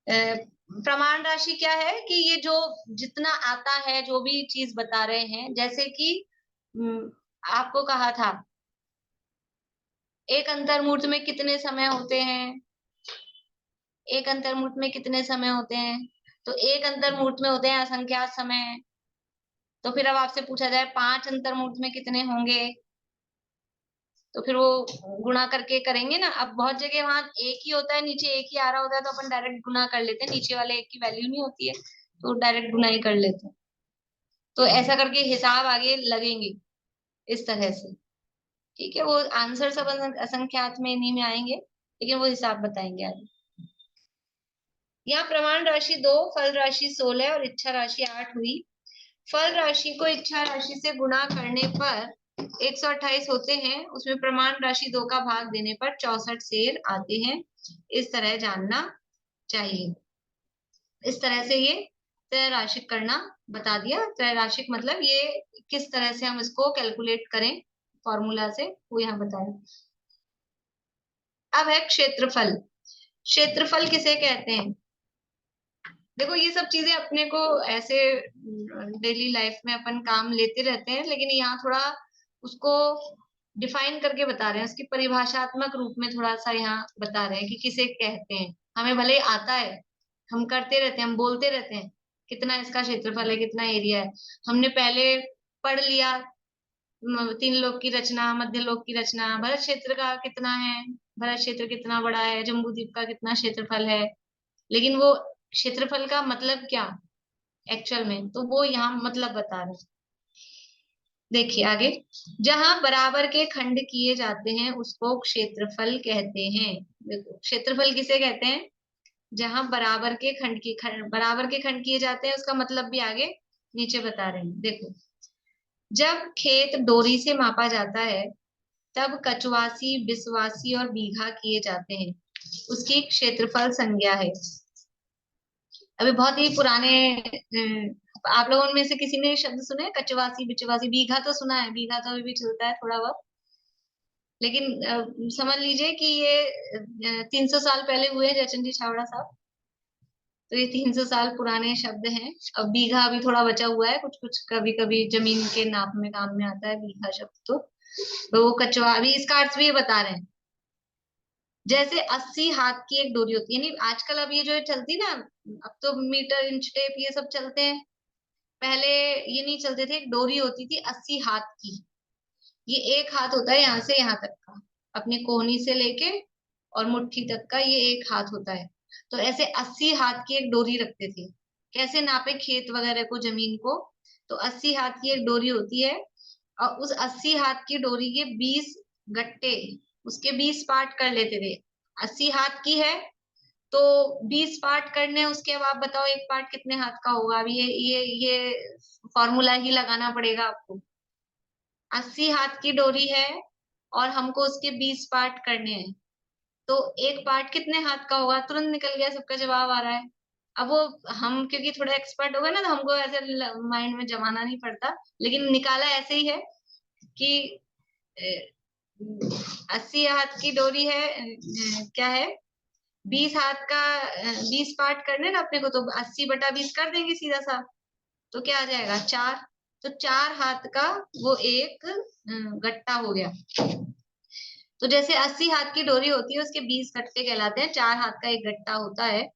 प्रमाण राशि क्या है कि ये जो जितना आता है, जो भी चीज बता रहे हैं, जैसे कि आपको कहा था एक अंतर्मूर्त में कितने समय होते हैं, एक अंतर्मूर्त में कितने समय होते हैं, तो एक अंतर्मूर्त में होते हैं असंख्यात समय। तो फिर अब आपसे पूछा जाए 5 अंतर्मूर्त में कितने होंगे, तो फिर वो गुणा करके करेंगे ना। अब बहुत जगह वहां एक ही होता है, नीचे एक ही आ रहा होता है, तो अपन डायरेक्ट गुना कर लेते हैं, नीचे वाले एक की वैल्यू नहीं होती है तो डायरेक्ट गुना ही कर लेते हैं। तो ऐसा करके हिसाब आगे लगेंगे इस तरह से। ठीक है, वो आंसर सब असंख्यात में इन्हीं में आएंगे, लेकिन वो हिसाब बताएंगे आगे। यहाँ प्रमाण राशि 2, फल राशि 16 और इच्छा राशि 8 हुई। फल राशि को इच्छा राशि से गुणा करने पर 128 होते हैं, उसमें प्रमाण राशि 2 का भाग देने पर 64 सेर आते हैं। इस तरह जानना चाहिए। इस तरह से ये त्रैराशिक करना बता दिया। त्रैराशिक मतलब ये किस तरह से हम इसको कैलकुलेट करें फॉर्मूला से, वो यहाँ बताया। अब है क्षेत्रफल। क्षेत्रफल किसे कहते हैं, देखो ये सब चीजें अपने को ऐसे डेली लाइफ में अपन काम लेते रहते हैं, लेकिन यहाँ थोड़ा उसको डिफाइन करके बता रहे हैं, उसकी परिभाषात्मक रूप में थोड़ा सा यहाँ बता रहे हैं कि किसे कहते हैं। हमें भले ही आता है, हम करते रहते हैं, हम बोलते रहते हैं कितना इसका क्षेत्रफल है, कितना एरिया है। हमने पहले पढ़ लिया 3 लोक की रचना, मध्य लोक की रचना, भरत क्षेत्र का कितना है, भरत क्षेत्र कितना बड़ा है, जम्बूद्वीप का कितना क्षेत्रफल है, लेकिन वो क्षेत्रफल का मतलब क्या एक्चुअल में, तो वो यहाँ मतलब बता रहे हैं। देखिए आगे, जहां बराबर के खंड किए जाते हैं उसको क्षेत्रफल कहते हैं। देखो क्षेत्रफल किसे कहते हैं, जहां बराबर के खंड किए जाते हैं, उसका मतलब भी आगे नीचे बता रहे हैं। देखो, जब खेत डोरी से मापा जाता है तब कचवासी, बिसवासी और बीघा किए जाते हैं, उसकी क्षेत्रफल संज्ञा है। अभी बहुत ही पुराने आप लोगों में से किसी ने शब्द सुने हैं? कचवासी, बिचवासी, बीघा तो सुना है, बीघा तो अभी भी चलता है थोड़ा बहुत, लेकिन समझ लीजिए कि ये 300 साल पहले हुए हैं जयचंद जी छावड़ा साहब, तो ये 300 साल पुराने शब्द हैं। अब बीघा अभी थोड़ा बचा हुआ है, कुछ कुछ कभी कभी जमीन के नाप में काम में आता है बीघा शब्द। तो वो कचवा, अभी इसका अर्थ भी ये बता रहे हैं। जैसे 80 हाथ की एक डोरी होती है, यानी आजकल अब ये जो चलती ना, अब तो मीटर, इंच टेप ये सब चलते हैं, पहले ये नहीं चलते थे। एक डोरी होती थी 80 हाथ की, ये एक हाथ होता है यहाँ से यहाँ तक का, अपनी कोहनी से लेके और मुट्ठी तक का ये एक हाथ होता है। तो ऐसे 80 हाथ की एक डोरी रखते थे। कैसे नापे खेत वगैरह को, जमीन को, तो 80 हाथ की एक डोरी होती है, और उस 80 हाथ की डोरी के 20 गट्टे, उसके 20 पार्ट कर लेते थे। 80 हाथ की है तो 20 पार्ट करने हैं उसके। अब आप बताओ एक पार्ट कितने हाथ का होगा। अब ये फॉर्मूला ही लगाना पड़ेगा आपको। 80 हाथ की डोरी है और हमको उसके 20 पार्ट करने हैं, तो एक पार्ट कितने हाथ का होगा, तुरंत निकल गया, सबका जवाब आ रहा है। अब वो हम क्योंकि थोड़ा एक्सपर्ट हो गए ना, तो हमको ऐसे माइंड में जमाना नहीं पड़ता, लेकिन निकाला ऐसे ही है कि 80 हाथ की डोरी है, क्या है, 20 हाथ का, 20 पार्ट करने ना अपने को, तो 80/20 कर देंगे सीधा सा, तो क्या आ जाएगा 4। तो 4 हाथ का वो एक गट्टा हो गया। तो जैसे 80 हाथ की डोरी होती है, उसके 20 गट्टे कहलाते हैं, 4 हाथ का एक गट्टा होता है।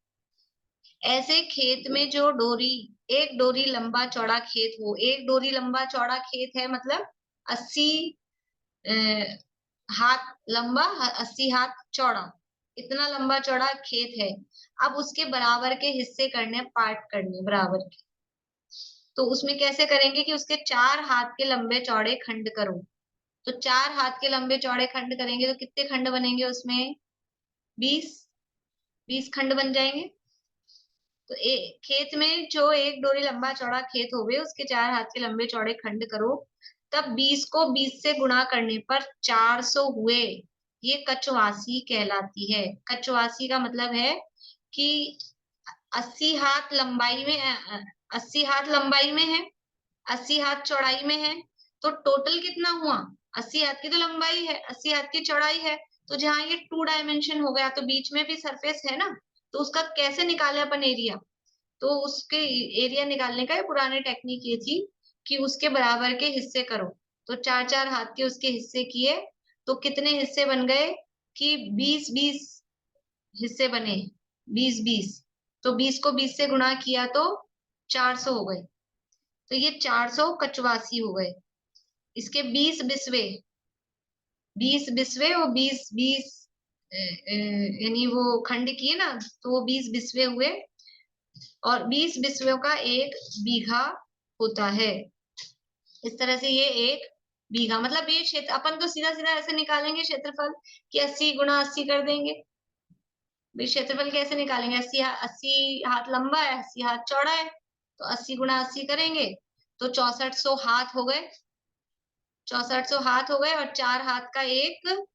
ऐसे खेत में जो डोरी, एक डोरी लंबा चौड़ा खेत हो, एक डोरी लंबा चौड़ा खेत है मतलब 80 हाथ लंबा, 80 हाथ चौड़ा, इतना लंबा चौड़ा खेत है। अब उसके बराबर के हिस्से करने, पार्ट करने बराबर के, तो उसमें कैसे करेंगे कि उसके 4 हाथ के लंबे चौड़े खंड करो। तो 4 हाथ के लंबे चौड़े खंड करेंगे तो कितने खंड बनेंगे उसमें, 20 खंड बन जाएंगे। तो खेत में जो एक डोरी लंबा चौड़ा खेत होवे, उसके 4 हाथ के लंबे चौड़े खंड करो, तब 20 को 20 से गुणा करने पर 400 हुए, ये कचवासी कहलाती है। कचवासी का मतलब है कि 80 हाथ लंबाई में, 80 हाथ लंबाई में है, 80 हाथ चौड़ाई में है, तो टोटल कितना हुआ, 80 हाथ की तो लंबाई है, 80 हाथ की चौड़ाई है। तो जहां ये 2 डायमेंशन हो गया, तो बीच में भी सरफेस है ना, तो उसका कैसे निकाले अपन एरिया, तो उसके एरिया निकालने का पुराने टेक्निक ये थी कि उसके बराबर के हिस्से करो। तो 4-4 हाथ के उसके हिस्से किए, तो कितने हिस्से बन गए कि 20-20 हिस्से बने, 20-20, तो 20 को 20 से गुणा किया तो 400 हो गए। तो ये 400 कचवासी हो गए। इसके 20 बिस्वे, 20 बिस्वे वो 20-20 यानी वो खंड किए ना, तो वो 20 बिस्वे हुए, और 20 बिस्वे का एक बीघा होता है। इस तरह से ये एक बीघा, मतलब ये क्षेत्र, अपन तो सीधा सीधा ऐसे निकालेंगे क्षेत्रफल कि 80 गुणा 80 कर देंगे। क्षेत्रफल कैसे निकालेंगे, 80 हाथ लंबा है, 80 हाथ चौड़ा है, तो 80 गुणा 80 करेंगे तो 6400 हाथ हो गए। 6400 हाथ हो गए, और 4 हाथ का एक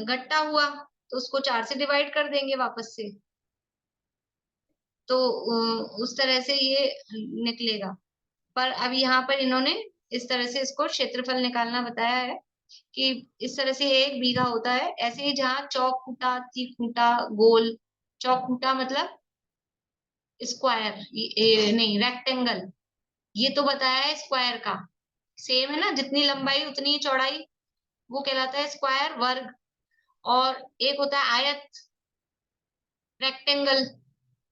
गट्टा हुआ, तो उसको 4 से डिवाइड कर देंगे वापस से, तो उस तरह से ये निकलेगा। पर अब यहाँ पर इन्होंने इस तरह से इसको क्षेत्रफल निकालना बताया है कि इस तरह से एक बीघा होता है। ऐसे ही जहाँ चौक खूटा, तिखूटा, गोल, चौक खूटा मतलब स्क्वायर, नहीं रेक्टेंगल, ये तो बताया है स्क्वायर का, सेम है ना, जितनी लंबाई उतनी ही चौड़ाई, वो कहलाता है स्क्वायर, वर्ग। और एक होता है आयत, रेक्टेंगल,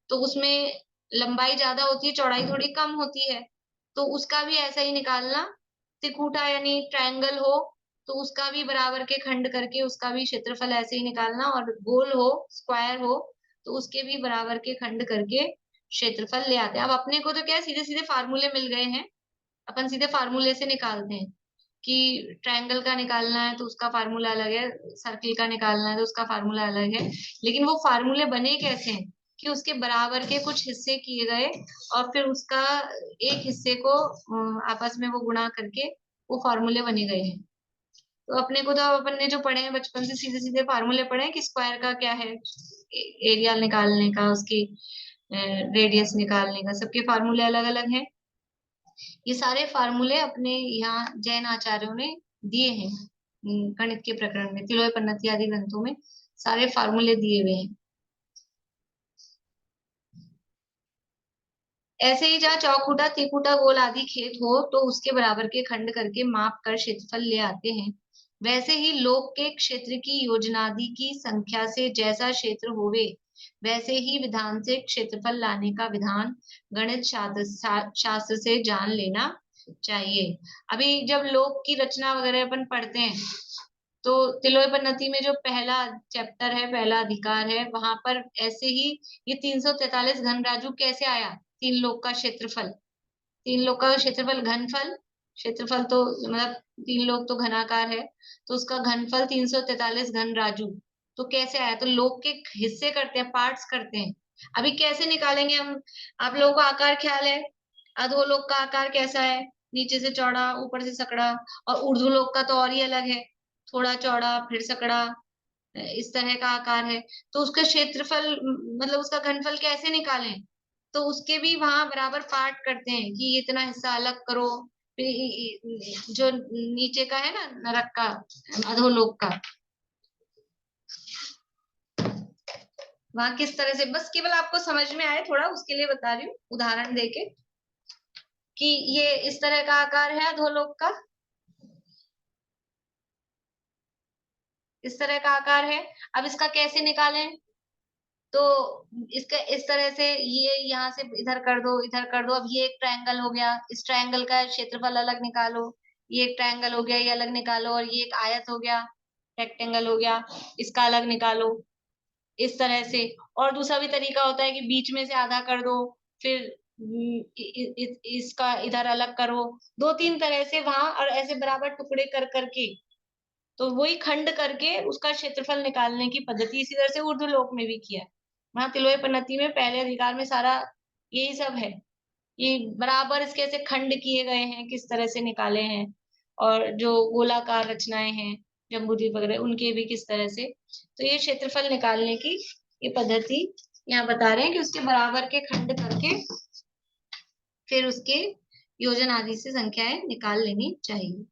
तो उसमें लंबाई ज्यादा होती है, चौड़ाई थोड़ी कम होती है, तो उसका भी ऐसा ही निकालना। त्रिकुटा यानी ट्रायंगल हो तो उसका भी बराबर के खंड करके उसका भी क्षेत्रफल ऐसे ही निकालना, और गोल हो, स्क्वायर हो, तो उसके भी बराबर के खंड करके क्षेत्रफल ले आते हैं। अब अपने को तो क्या सीधे सीधे फार्मूले मिल गए हैं, अपन सीधे फार्मूले से निकालते हैं कि ट्रायंगल का निकालना है तो उसका फार्मूला अलग है, सर्किल का निकालना है तो उसका फार्मूला अलग है। लेकिन वो फार्मूले बने कैसे हैं कि उसके बराबर के कुछ हिस्से किए गए और फिर उसका एक हिस्से को आपस में वो गुणा करके वो फार्मूले बने गए हैं। तो अपने को तो अपन ने जो पढ़े हैं बचपन से सीधे सीधे फार्मूले पढ़े हैं कि स्क्वायर का क्या है, एरिया निकालने का, उसकी रेडियस निकालने का, सबके फार्मूले अलग अलग हैं। ये सारे फार्मूले अपने यहाँ जैन आचार्यों ने दिए हैं गणित के प्रकरण में, तिलोय पन्नति आदि ग्रंथों में सारे फार्मूले दिए हुए हैं। ऐसे ही जहाँ चौखूटा त्रिकुटा गोल आदि खेत हो तो उसके बराबर के खंड करके माप कर क्षेत्रफल ले आते हैं, वैसे ही लोक के क्षेत्र की योजनादि की संख्या से जैसा क्षेत्र होवे वैसे ही विधान से क्षेत्रफल लाने का विधान गणित शास्त्र से जान लेना चाहिए। अभी जब लोक की रचना वगैरह अपन पढ़ते हैं तो तिलोय पन्नति में जो पहला चैप्टर है, पहला अधिकार है, वहां पर ऐसे ही ये 343 घन राजू कैसे आया, तीन लोक का क्षेत्रफल, तीन लोक का क्षेत्रफल घनफल, क्षेत्रफल तो मतलब तीन लोक तो घनाकार है तो उसका घनफल 343 घन राजू, तो कैसे आया, तो लोक के हिस्से करते हैं, पार्ट्स करते हैं। अभी कैसे निकालेंगे हम, आप लोगों को आकार ख्याल है, अधोलोक का आकार कैसा है, नीचे से चौड़ा ऊपर से सकड़ा, और ऊर्ध्वलोक का तो और ही अलग है, थोड़ा चौड़ा फिर सकड़ा, इस तरह का आकार है। तो उसका क्षेत्रफल मतलब उसका घनफल कैसे निकालें, तो उसके भी वहां बराबर पार्ट करते हैं कि इतना हिस्सा अलग करो, फिर जो नीचे का है ना नरक का, अधोलोक का, वहां किस तरह से, बस केवल आपको समझ में आए थोड़ा उसके लिए बता रही हूँ उदाहरण देके कि ये इस तरह का आकार है अधोलोक का, इस तरह का आकार है। अब इसका कैसे निकालें, तो इसका इस तरह से ये यहाँ से इधर कर दो इधर कर दो, अब ये एक ट्रायंगल हो गया, इस ट्रायंगल का क्षेत्रफल अलग निकालो, ये एक ट्रायंगल हो गया ये अलग निकालो, और ये एक आयत हो गया, रेक्टेंगल हो गया, इसका अलग निकालो, इस तरह से। और दूसरा भी तरीका होता है कि बीच में से आधा कर दो, फिर इसका इधर अलग करो, दो तीन तरह से वहां, और ऐसे बराबर टुकड़े कर करके तो वही खंड करके उसका क्षेत्रफल निकालने की पद्धति इसी तरह से उर्दू लोक में भी किया है। वहां तिलोय पन्नति में पहले अधिकार में सारा यही सब है, ये बराबर इसके ऐसे खंड किए गए हैं, किस तरह से निकाले हैं, और जो गोलाकार रचनाएं हैं जम्बूद्वीप वगैरह उनके भी किस तरह से, तो ये क्षेत्रफल निकालने की ये पद्धति यहाँ बता रहे हैं कि उसके बराबर के खंड करके फिर उसके योजन आदि से संख्याएं निकाल लेनी चाहिए।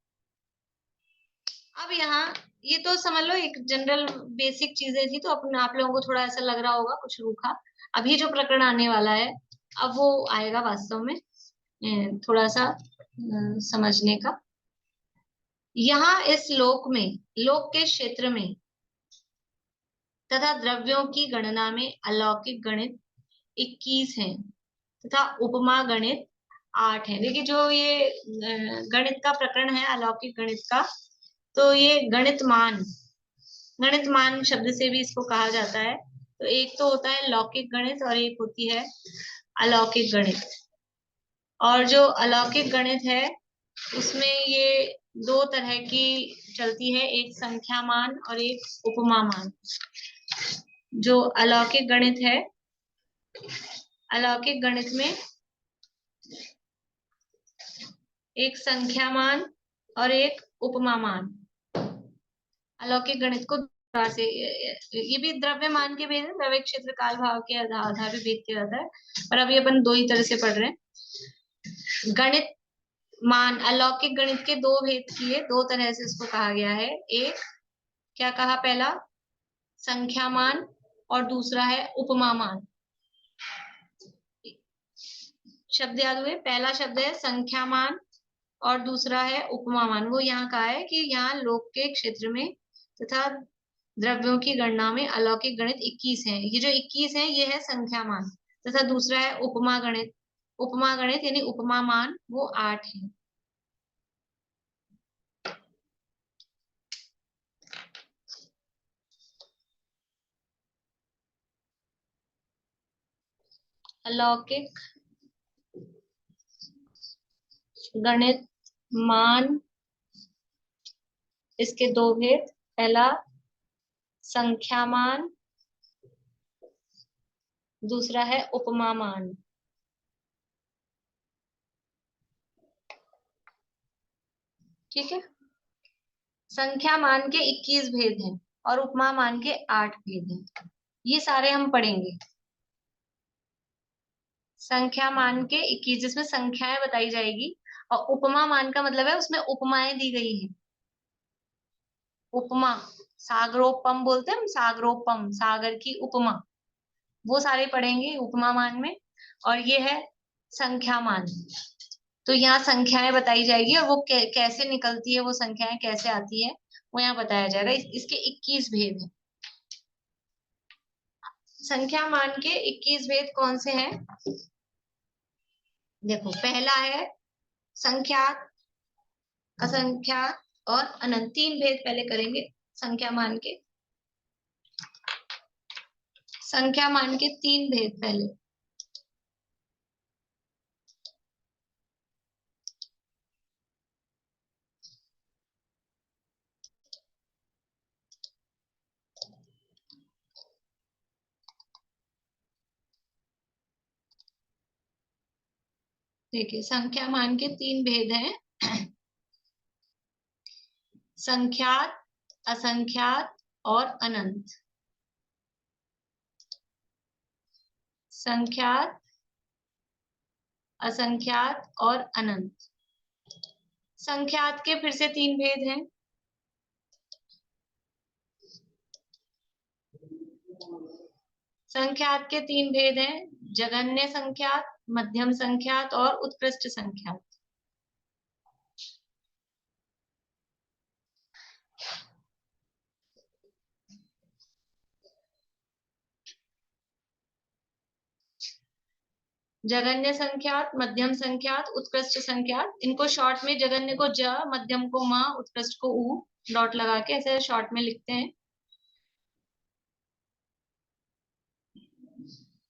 अब यहाँ ये तो समझ लो एक जनरल बेसिक चीजें थी, तो अपने आप लोगों को थोड़ा ऐसा लग रहा होगा कुछ रूखा। अभी जो प्रकरण आने वाला है अब वो आएगा वास्तव में थोड़ा सा समझने का। यहाँ इस लोक में, लोक के क्षेत्र में तथा द्रव्यों की गणना में अलौकिक गणित 21 है तथा उपमा गणित 8 है। देखिए जो ये गणित का प्रकरण है अलौकिक गणित का, तो ये गणित मान शब्द से भी इसको कहा जाता है। तो एक तो होता है लौकिक गणित और एक होती है अलौकिक गणित। और जो अलौकिक गणित है उसमें ये दो तरह की चलती है, एक संख्या मान और एक उपमा मान। जो अलौकिक गणित है, अलौकिक गणित में एक संख्या मान और एक उपमा मान। अलौकिक गणित को से ये भी द्रव्यमान के भेद है, द्रव्य क्षेत्र काल भाव के आधार पे भेद किया जाता है, पर अभी अपन दो ही तरह से पढ़ रहे हैं। गणित मान, अलौकिक गणित के दो भेद किए, दो तरह से इसको कहा गया है। एक क्या कहा, पहला संख्या मान और दूसरा है उपमा मान। शब्द याद हुए, पहला शब्द है संख्या मान और दूसरा है उपमा मान। वो यहाँ कहा है कि यहाँ लोक के क्षेत्र में तथा द्रव्यों की गणना में अलौकिक गणित 21 है। ये जो 21 है ये है संख्या मान, तथा दूसरा है उपमा गणित। उपमा गणित यानी उपमा मान वो 8 है। अलौकिक गणित मान, इसके दो भेद, पहला संख्या मान, दूसरा है उपमा मान। ठीक है, संख्या मान के 21 भेद हैं और उपमा मान के 8 भेद हैं। ये सारे हम पढ़ेंगे। संख्या मान के 21 जिसमें संख्याएं बताई जाएगी, और उपमा मान का मतलब है उसमें उपमाएं दी गई हैं। उपमा, सागरोपम बोलते हैं हम, सागरोपम, सागर की उपमा, वो सारे पढ़ेंगे उपमा मान में। और ये है संख्या मान, तो यहाँ संख्याएं बताई जाएगी और वो कैसे निकलती है, वो संख्याएं कैसे आती है वो यहाँ बताया जाएगा। इसके 21 भेद हैं। संख्या मान के 21 भेद कौन से हैं? देखो, पहला है संख्यात, असंख्यात और अनंत। 3 भेद पहले करेंगे संख्या मान के। संख्या मान के 3 भेद पहले। देखिए, संख्या मान के 3 भेद हैं, संख्यात, असंख्यात और अनंत। संख्यात, असंख्यात और अनंत। संख्यात के फिर से 3 भेद हैं, संख्यात के 3 भेद हैं, जघन्य संख्यात, मध्यम संख्यात और उत्कृष्ट संख्यात। जघन्य संख्यात, मध्यम संख्यात, उत्कृष्ट संख्यात। इनको शॉर्ट में, जघन्य को ज, मध्यम को म, उत्कृष्ट को उ, डॉट लगा के ऐसे शॉर्ट में लिखते हैं।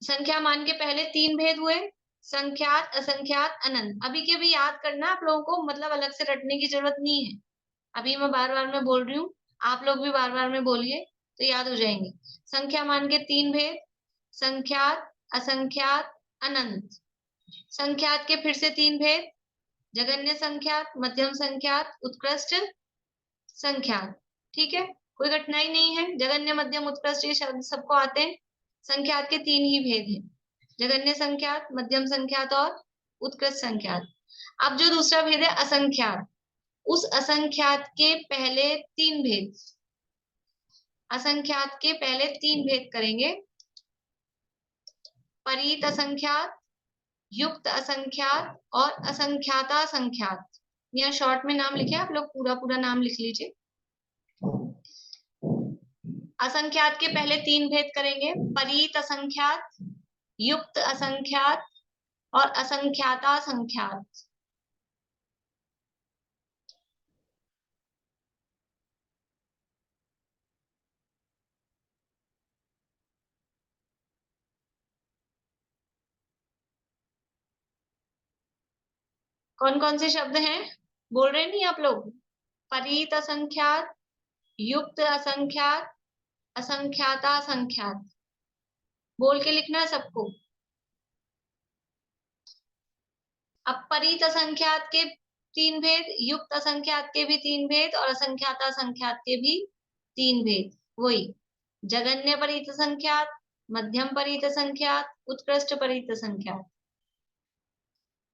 संख्या मान के पहले 3 भेद हुए, संख्यात, असंख्यात, अनंत। अभी के भी याद करना आप लोगों को, मतलब अलग से रटने की जरूरत नहीं है। अभी मैं बार बार में बोल रही हूँ, आप लोग भी बार बार में बोलिए तो याद हो जाएंगे। संख्या मान के 3 भेद, संख्यात, असंख्यात, अनंत। संख्यात के फिर से 3 भेद, जघन्य संख्यात, मध्यम संख्यात, उत्कृष्ट संख्यात। ठीक है, कोई कठिनाई नहीं है। जघन्य, मध्यम, उत्कृष्ट ये शब्द सबको आते हैं। संख्यात के 3 ही भेद हैं, जघन्य संख्यात, मध्यम संख्यात और उत्कृष्ट संख्यात। अब जो दूसरा भेद है असंख्यात, उस असंख्यात के पहले 3 भेद, असंख्यात के पहले 3 भेद करेंगे। परीत असंख्यात, युक्त असंख्यात और असंख्याता संख्यात। यहाँ शॉर्ट में नाम लिखे, आप लोग पूरा पूरा नाम लिख लीजिए। असंख्यात के पहले 3 भेद करेंगे, परीत असंख्यात, युक्त असंख्यात और असंख्याता संख्यात। कौन कौन से शब्द हैं बोल रहे नहीं आप लोग? परीत असंख्यात, युक्त असंख्यात, असंख्याता संख्यात। बोल के लिखना है सबको। अब परीत असंख्यात के 3 भेद, युक्त असंख्यात के भी 3 भेद और असंख्याता संख्यात के भी 3 भेद। वही जघन्य परीत संख्यात, मध्यम परीत संख्यात, उत्कृष्ट परीत संख्यात।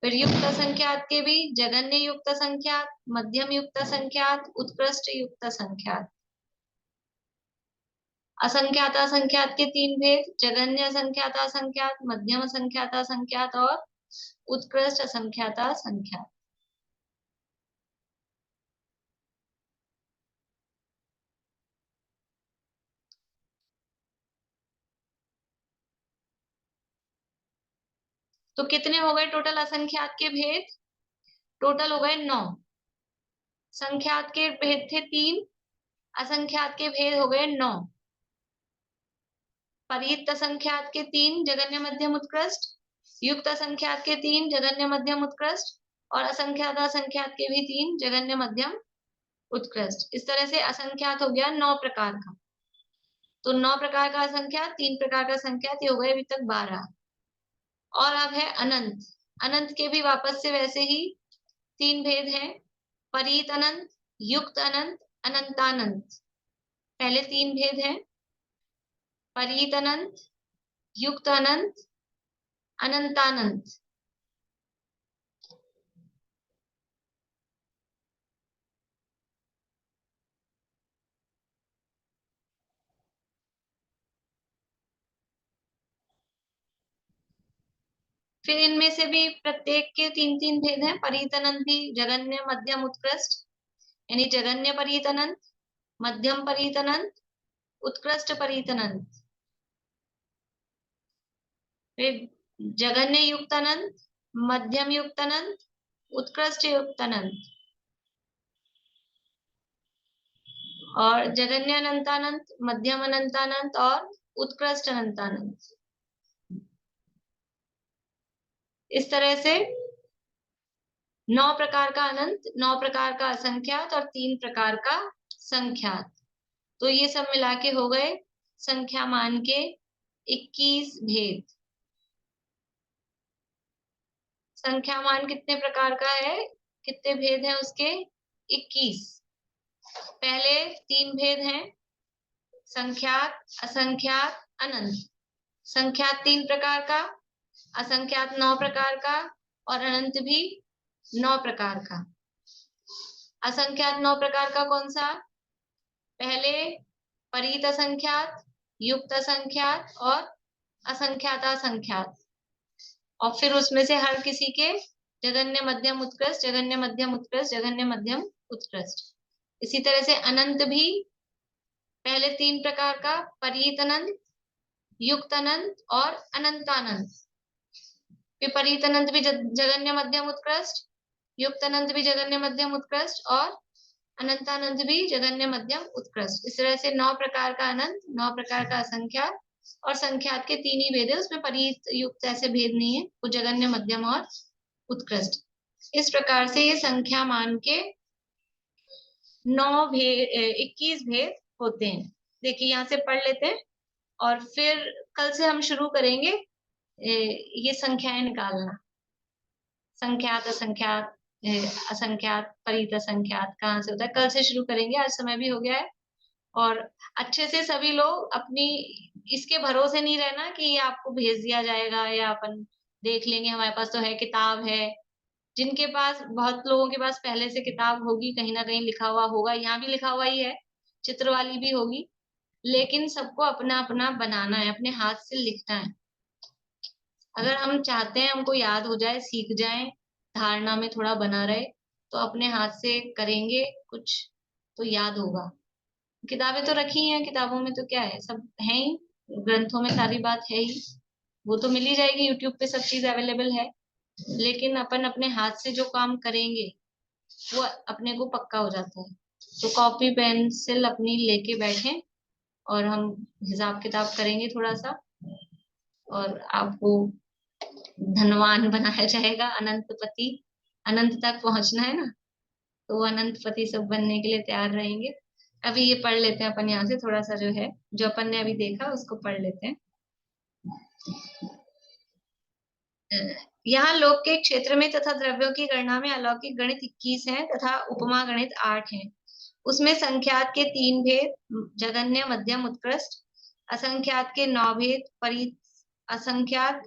फिर युक्त संख्यात के भी, जघन्य युक्त संख्यात, मध्यम युक्त संख्यात, उत्कृष्ट युक्त संख्यात। असंख्याता संख्यात के 3 भेद, जघन्य असंख्याता संख्यात, मध्यम असंख्याता संख्यात और उत्कृष्ट असंख्याता संख्यात। तो कितने हो गए टोटल असंख्यात के भेद? टोटल हो गए 9। संख्यात के भेद थे 3, असंख्यात के भेद हो गए 9। परीत संख्यात के 3, जघन्य मध्यम उत्कृष्ट, युक्त संख्यात के 3, जघन्य मध्यम उत्कृष्ट और असंख्यात असंख्यात के भी 3, जघन्य मध्यम उत्कृष्ट। इस तरह से असंख्यात हो गया 9 प्रकार का। तो 9 प्रकार का असंख्यात, 3 प्रकार का संख्यात, ये हो गए अभी तक 12। और अब है अनंत। अनंत के भी वापस से वैसे ही 3 भेद हैं, परीत अनंत, युक्त अनंत, अनंतानंत। पहले 3 भेद हैं, परीत अनंत, युक्त अनंत, अनंतानंत। फिर इनमें से भी प्रत्येक के 3-3 भेद हैं। परीत अनंत भी जघन्य मध्यम उत्कृष्ट, यानी जघन्य परीत अनंत, मध्यम परीत अनंत, उत्कृष्ट परीत अनंत। फिर जघन्य युक्त अनंत, मध्यम युक्त अनंत, उत्कृष्ट युक्त अनंत, और जघन्य अनंतानंत, मध्यम अनंतानंत और उत्कृष्ट अनंतानंत। इस तरह से 9 प्रकार का अनंत, 9 प्रकार का असंख्यात और 3 प्रकार का संख्यात। तो ये सब मिला के हो गए संख्या मान के 21 भेद। संख्या मान कितने प्रकार का है, कितने भेद हैं उसके? 21। पहले 3 भेद हैं, संख्यात, असंख्यात, अनंत। संख्यात 3 प्रकार का, असंख्यात 9 प्रकार का और अनंत भी 9 प्रकार का। असंख्यात 9 प्रकार का कौन सा? पहले परीत असंख्यात, युक्त असंख्यात और असंख्यात असंख्यात, और फिर उसमें से हर किसी के जघन्य मध्यम उत्कृष्ट, जघन्य मध्यम उत्कृष्ट, जघन्य मध्यम उत्कृष्ट। इसी तरह से अनंत भी पहले 3 प्रकार का, परीत अनंत, युक्त अनंत और अनंतानंत। फिर परीत अनंत भी जघन्य मध्यम उत्कृष्ट, युक्त अनंत भी जघन्य मध्यम उत्कृष्ट और अनंतानंत भी जघन्य मध्यम उत्कृष्ट। इस तरह से 9 प्रकार का अनंत, 9 प्रकार का असंख्यात और संख्यात के 3 ही भेद है, उसमें परीत युक्त ऐसे भेद नहीं है, वो जघन्य मध्यम और उत्कृष्ट। इस प्रकार से ये संख्या मान के 21 भेद होते हैं। देखिए यहाँ से पढ़ लेते हैं और फिर कल से हम शुरू करेंगे ये संख्याएं निकालना। संख्यात असंख्यात, असंख्यात परीत असंख्यात कहाँ से होता है, कल से शुरू करेंगे। आज समय भी हो गया है और अच्छे से सभी लोग अपनी, इसके भरोसे नहीं रहना कि ये आपको भेज दिया जाएगा या अपन देख लेंगे, हमारे पास तो है, किताब है। जिनके पास, बहुत लोगों के पास पहले से किताब होगी, कहीं ना कहीं लिखा हुआ होगा, यहाँ भी लिखा हुआ ही है, चित्र वाली भी होगी, लेकिन सबको अपना अपना बनाना है, अपने हाथ से लिखना है। अगर हम चाहते हैं हमको याद हो जाए, सीख जाए, धारणा में थोड़ा बना रहे, तो अपने हाथ से करेंगे कुछ तो याद होगा। किताबें तो रखी हैं, किताबों में तो क्या है, सब है ही, ग्रंथों में सारी बात है ही, वो तो मिल ही जाएगी, यूट्यूब पे सब चीज अवेलेबल है। लेकिन अपन अपने हाथ से जो काम करेंगे वो अपने को पक्का हो जाता है। तो कॉपी पेंसिल अपनी लेके बैठे और हम हिसाब किताब करेंगे थोड़ा सा, और आपको धनवान बनाया जाएगा, अनंतपति, अनंत तक पहुंचना है ना, तो अनंतपति सब बनने के लिए तैयार रहेंगे। अभी ये पढ़ लेते हैं अपन, यहाँ से थोड़ा सा जो है, जो अपन ने अभी देखा उसको पढ़ लेते हैं। यहाँ लोक के क्षेत्र में तथा द्रव्यों की गणना में अलौकिक गणित 21 है तथा उपमा गणित 8 है। उसमें संख्यात के 3 भेद, जघन्य मध्यम उत्कृष्ट, असंख्यात के 9 भेद, परीत असंख्यात,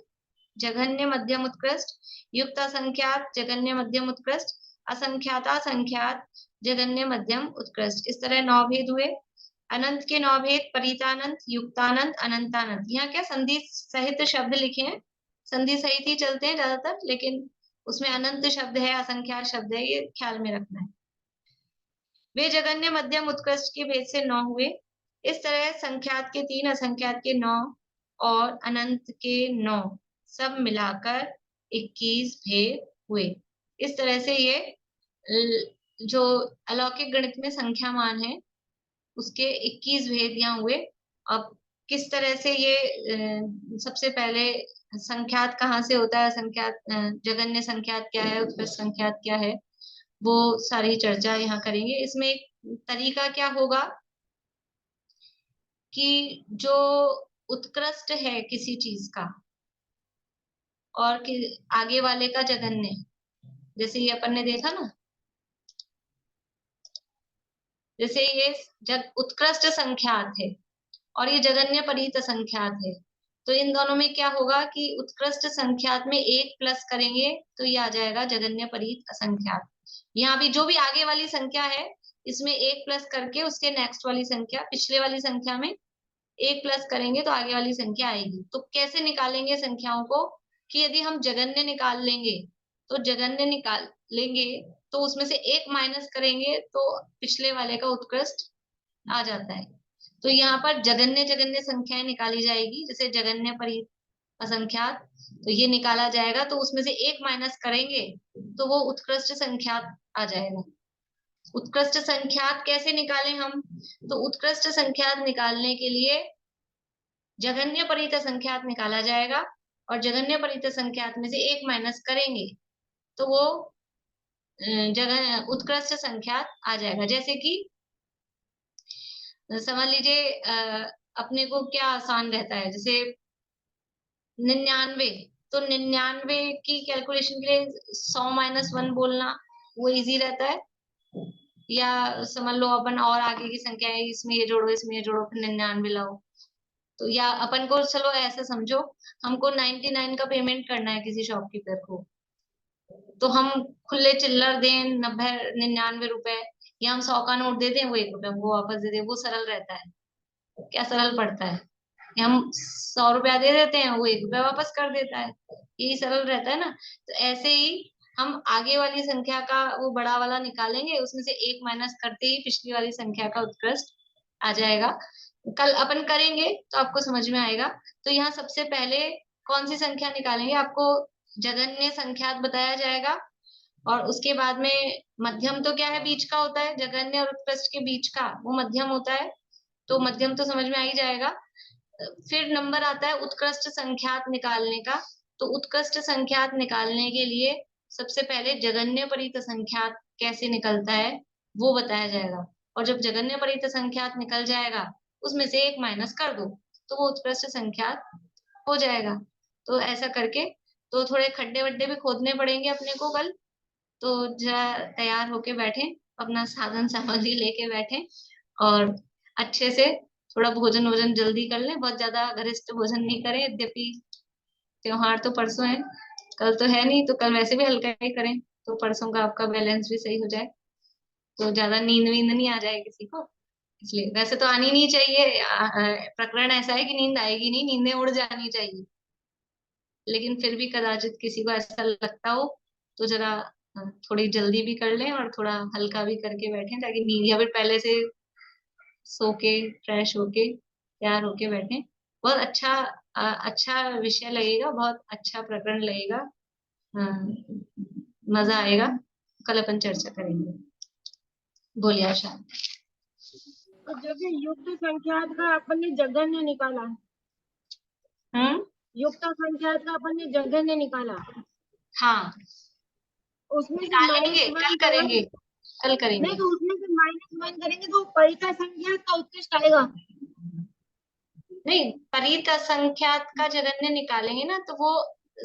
जघन्य मध्यम उत्कृष्ट, युक्त असंख्यात, जघन्य मध्यम उत्कृष्ट, असंख्याता संख्यात, जघन्य मध्यम उत्कृष्ट। इस तरह 9 भेद हुए। अनंत के 9 भेद, परीतानंत, युक्तानंत, अनंतानंत। यहाँ क्या संधि सहित शब्द लिखे हैं, संधि सहित ही चलते हैं ज्यादातर, लेकिन उसमें अनंत शब्द है, असंख्यात शब्द है, ये ख्याल में रखना है। वे जघन्य मध्यम उत्कृष्ट के भेद से 9 हुए। इस तरह संख्यात के 3, असंख्यात के 9 और अनंत के 9 सब मिलाकर 21 भेद हुए। इस तरह से ये जो अलौकिक गणित में संख्या मान है उसके 21 भेद यहाँ हुए। अब किस तरह से ये सबसे पहले संख्यात कहाँ से होता है, संख्यात जगन्य संख्यात क्या है, उत्कृष्ट संख्यात क्या है, वो सारी चर्चा यहाँ करेंगे। इसमें एक तरीका क्या होगा कि जो उत्कृष्ट है किसी चीज का और आगे वाले का जगन्य, जैसे ये अपन ने देखा ना, जैसे ये जग उत्कृष्ट संख्यात है और ये जगन्य परीत संख्यात है, तो इन दोनों में क्या होगा कि उत्कृष्ट संख्यात में एक प्लस करेंगे तो ये आ जाएगा जगन्य परीत असंख्यात। यहाँ भी जो भी आगे वाली संख्या है इसमें एक प्लस करके उसके नेक्स्ट वाली संख्या, पिछले वाली संख्या में एक प्लस करेंगे तो आगे वाली संख्या आएगी। तो कैसे निकालेंगे संख्याओं को कि यदि हम जगन्य निकाल लेंगे तो जगन्य निकाल लेंगे तो उसमें से एक माइनस करेंगे तो पिछले वाले का उत्कृष्ट आ जाता है। तो यहाँ पर जगन्य जगन्य संख्याएं निकाली जाएगी, जैसे जगन्य परीत असंख्यात, तो ये निकाला जाएगा तो उसमें से एक माइनस करेंगे तो वो उत्कृष्ट संख्यात आ जाएगा। उत्कृष्ट संख्यात कैसे निकालें हम, तो उत्कृष्ट संख्यात निकालने के लिए जगन्य परीत संख्यात निकाला जाएगा और जगन्य परीत संख्यात में से एक माइनस करेंगे तो वो जगह उत्कृष्ट संख्यात आ जाएगा। जैसे कि समझ लीजिए अपने को क्या आसान रहता है, जैसे 99, तो 99 की कैलकुलेशन के लिए 100 माइनस 1 बोलना वो इजी रहता है। या समझ लो अपन और आगे की संख्या है, इसमें ये जोड़ो इसमें ये जोड़ो फिर 99 लाओ, तो या अपन को चलो ऐसा समझो हमको 99 का पेमेंट करना है किसी शॉपकीपर को, तो हम खुले चिल्लर दें 99 या हम 100 का नोट दे दें वो 1 रुपया हमको वापस दे दें, वो सरल रहता है, क्या सरल पड़ता है। या हम 100 रुपया दे देते हैं वो 1 रुपया वापस कर देता है, यही सरल रहता है ना। तो ऐसे ही हम आगे वाली संख्या का वो बड़ा वाला निकालेंगे, उसमें से एक माइनस करते ही पिछली वाली संख्या का उत्कृष्ट आ जाएगा। कल अपन करेंगे तो आपको समझ में आएगा। तो यहाँ सबसे पहले कौन सी संख्या निकालेंगे, आपको जगन्य संख्यात बताया जाएगा और उसके बाद में मध्यम तो क्या है, बीच का होता है, जगन्य और उत्कृष्ट के बीच का वो मध्यम होता है, तो मध्यम तो समझ में आ ही जाएगा। फिर नंबर आता है उत्कृष्ट संख्यात निकालने का, तो उत्कृष्ट संख्यात निकालने के लिए सबसे पहले जगन्य परीत संख्यात कैसे निकलता है वो बताया जाएगा, और जब जगन्य परीत संख्यात निकल जाएगा उसमें से एक माइनस कर दो तो वो उत्कृष्ट संख्यात हो जाएगा। तो ऐसा करके तो थोड़े खड्डे वड्डे भी खोदने पड़ेंगे अपने को कल, तो जरा तैयार होके बैठे, अपना साधन सामग्री लेके बैठे और अच्छे से थोड़ा भोजन वोजन जल्दी कर लें, बहुत ज्यादा गरिष्ठ भोजन नहीं करें, यद्यपि त्योहार तो परसों है, कल तो है नहीं, तो कल वैसे भी हल्का ही करें तो परसों का आपका बैलेंस भी सही हो जाए, तो ज्यादा नींद वींद नहीं आ जाए किसी को। इसलिए वैसे तो आनी नहीं चाहिए, प्रकरण ऐसा है कि नींद आएगी नहीं, नींदें उड़ जानी चाहिए, लेकिन फिर भी कदाचित किसी को ऐसा लगता हो तो जरा थोड़ी जल्दी भी कर लें और थोड़ा हल्का भी करके बैठें, ताकि नींद या फिर पहले से सो के फ्रेश होके तैयार होके बैठे। बहुत अच्छा अच्छा विषय लगेगा, बहुत अच्छा प्रकरण लगेगा, मजा आएगा, कल अपन चर्चा करेंगे। बोलिए आशा। तो जब ये युक्त संख्यात का अपन ने जगन्य निकाला, युक्त संख्यात का अपन ने जगन्य निकाला, हाँ उसमें से निकालेंगे, कल करेंगे, कल करेंगे। नहीं, तो उसमें से -1 करेंगे तो परिता संख्यात का उत्कृष्ट आएगा। नहीं, परीत असंख्यात का जगन्य निकालेंगे ना तो वो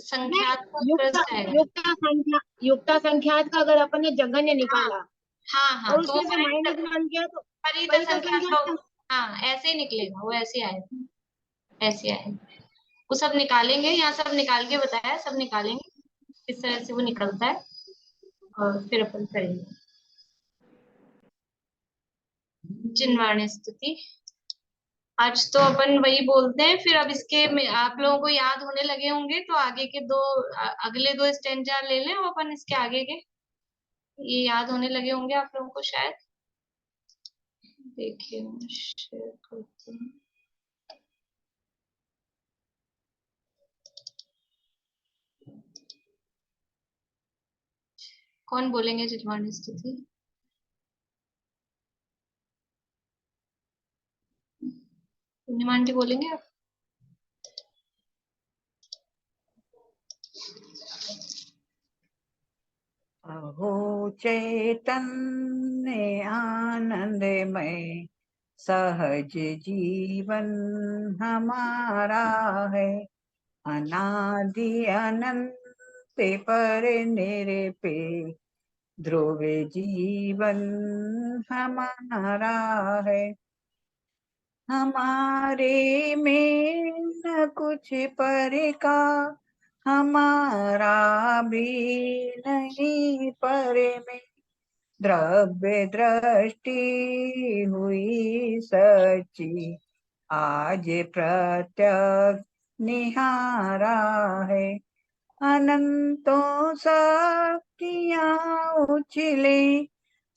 संख्यात का युक्त उत्कृष्ट आएगा। युक्त संख्यात का अगर अपन ने जगन्य निकाला हाँ और तो वो उसमें से -1 किया तो परीत परिता असंख्यात संख्यात का, हाँ ऐसे ही निकलेगा, वो ऐसे आएगा, ऐसे आएगा। वो सब निकालेंगे, यहाँ सब निकाल के बताया, सब निकालेंगे किस तरह से वो निकलता है और फिर अपन करेंगे। जिनवाणी स्तुति आज तो अपन वही बोलते हैं, फिर अब इसके में आप लोगों को याद होने लगे होंगे तो आगे के अगले 2 स्टेंजा ले लें और अपन इसके आगे के ये याद होने लगे होंगे आप लोगों को शायद। देखिए मैं शेयर करती हूँ। कौन बोलेंगे जिनवाणी स्तुति? पूर्णिमा आंटी बोलेंगे आप? चैतन्य आनंदमय सहज जीवन हमारा है। अनादि अनंत पर निरपेक्ष ध्रुव जीवन हमारा है। हमारे में न कुछ पर का हमारा भी नहीं पर में द्रव्य दृष्टि हुई सच्ची आज प्रत्यक्ष निहारा है। अनंतों शक्तियाँ उछले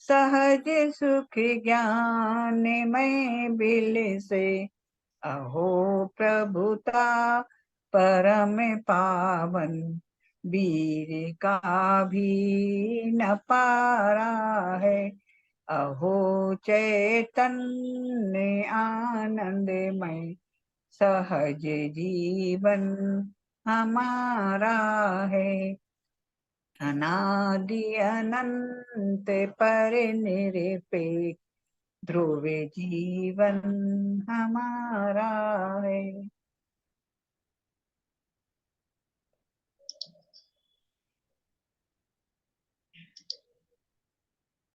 सहज सुख ज्ञान में बिल से अहो प्रभुता परम पावन वीर का भी न पारा है। अहो चैतन्य आनंदमय सहज जीवन हमारा है। अनादि अनंत पर निरपेक्ष ध्रुव जीवन हमारा है।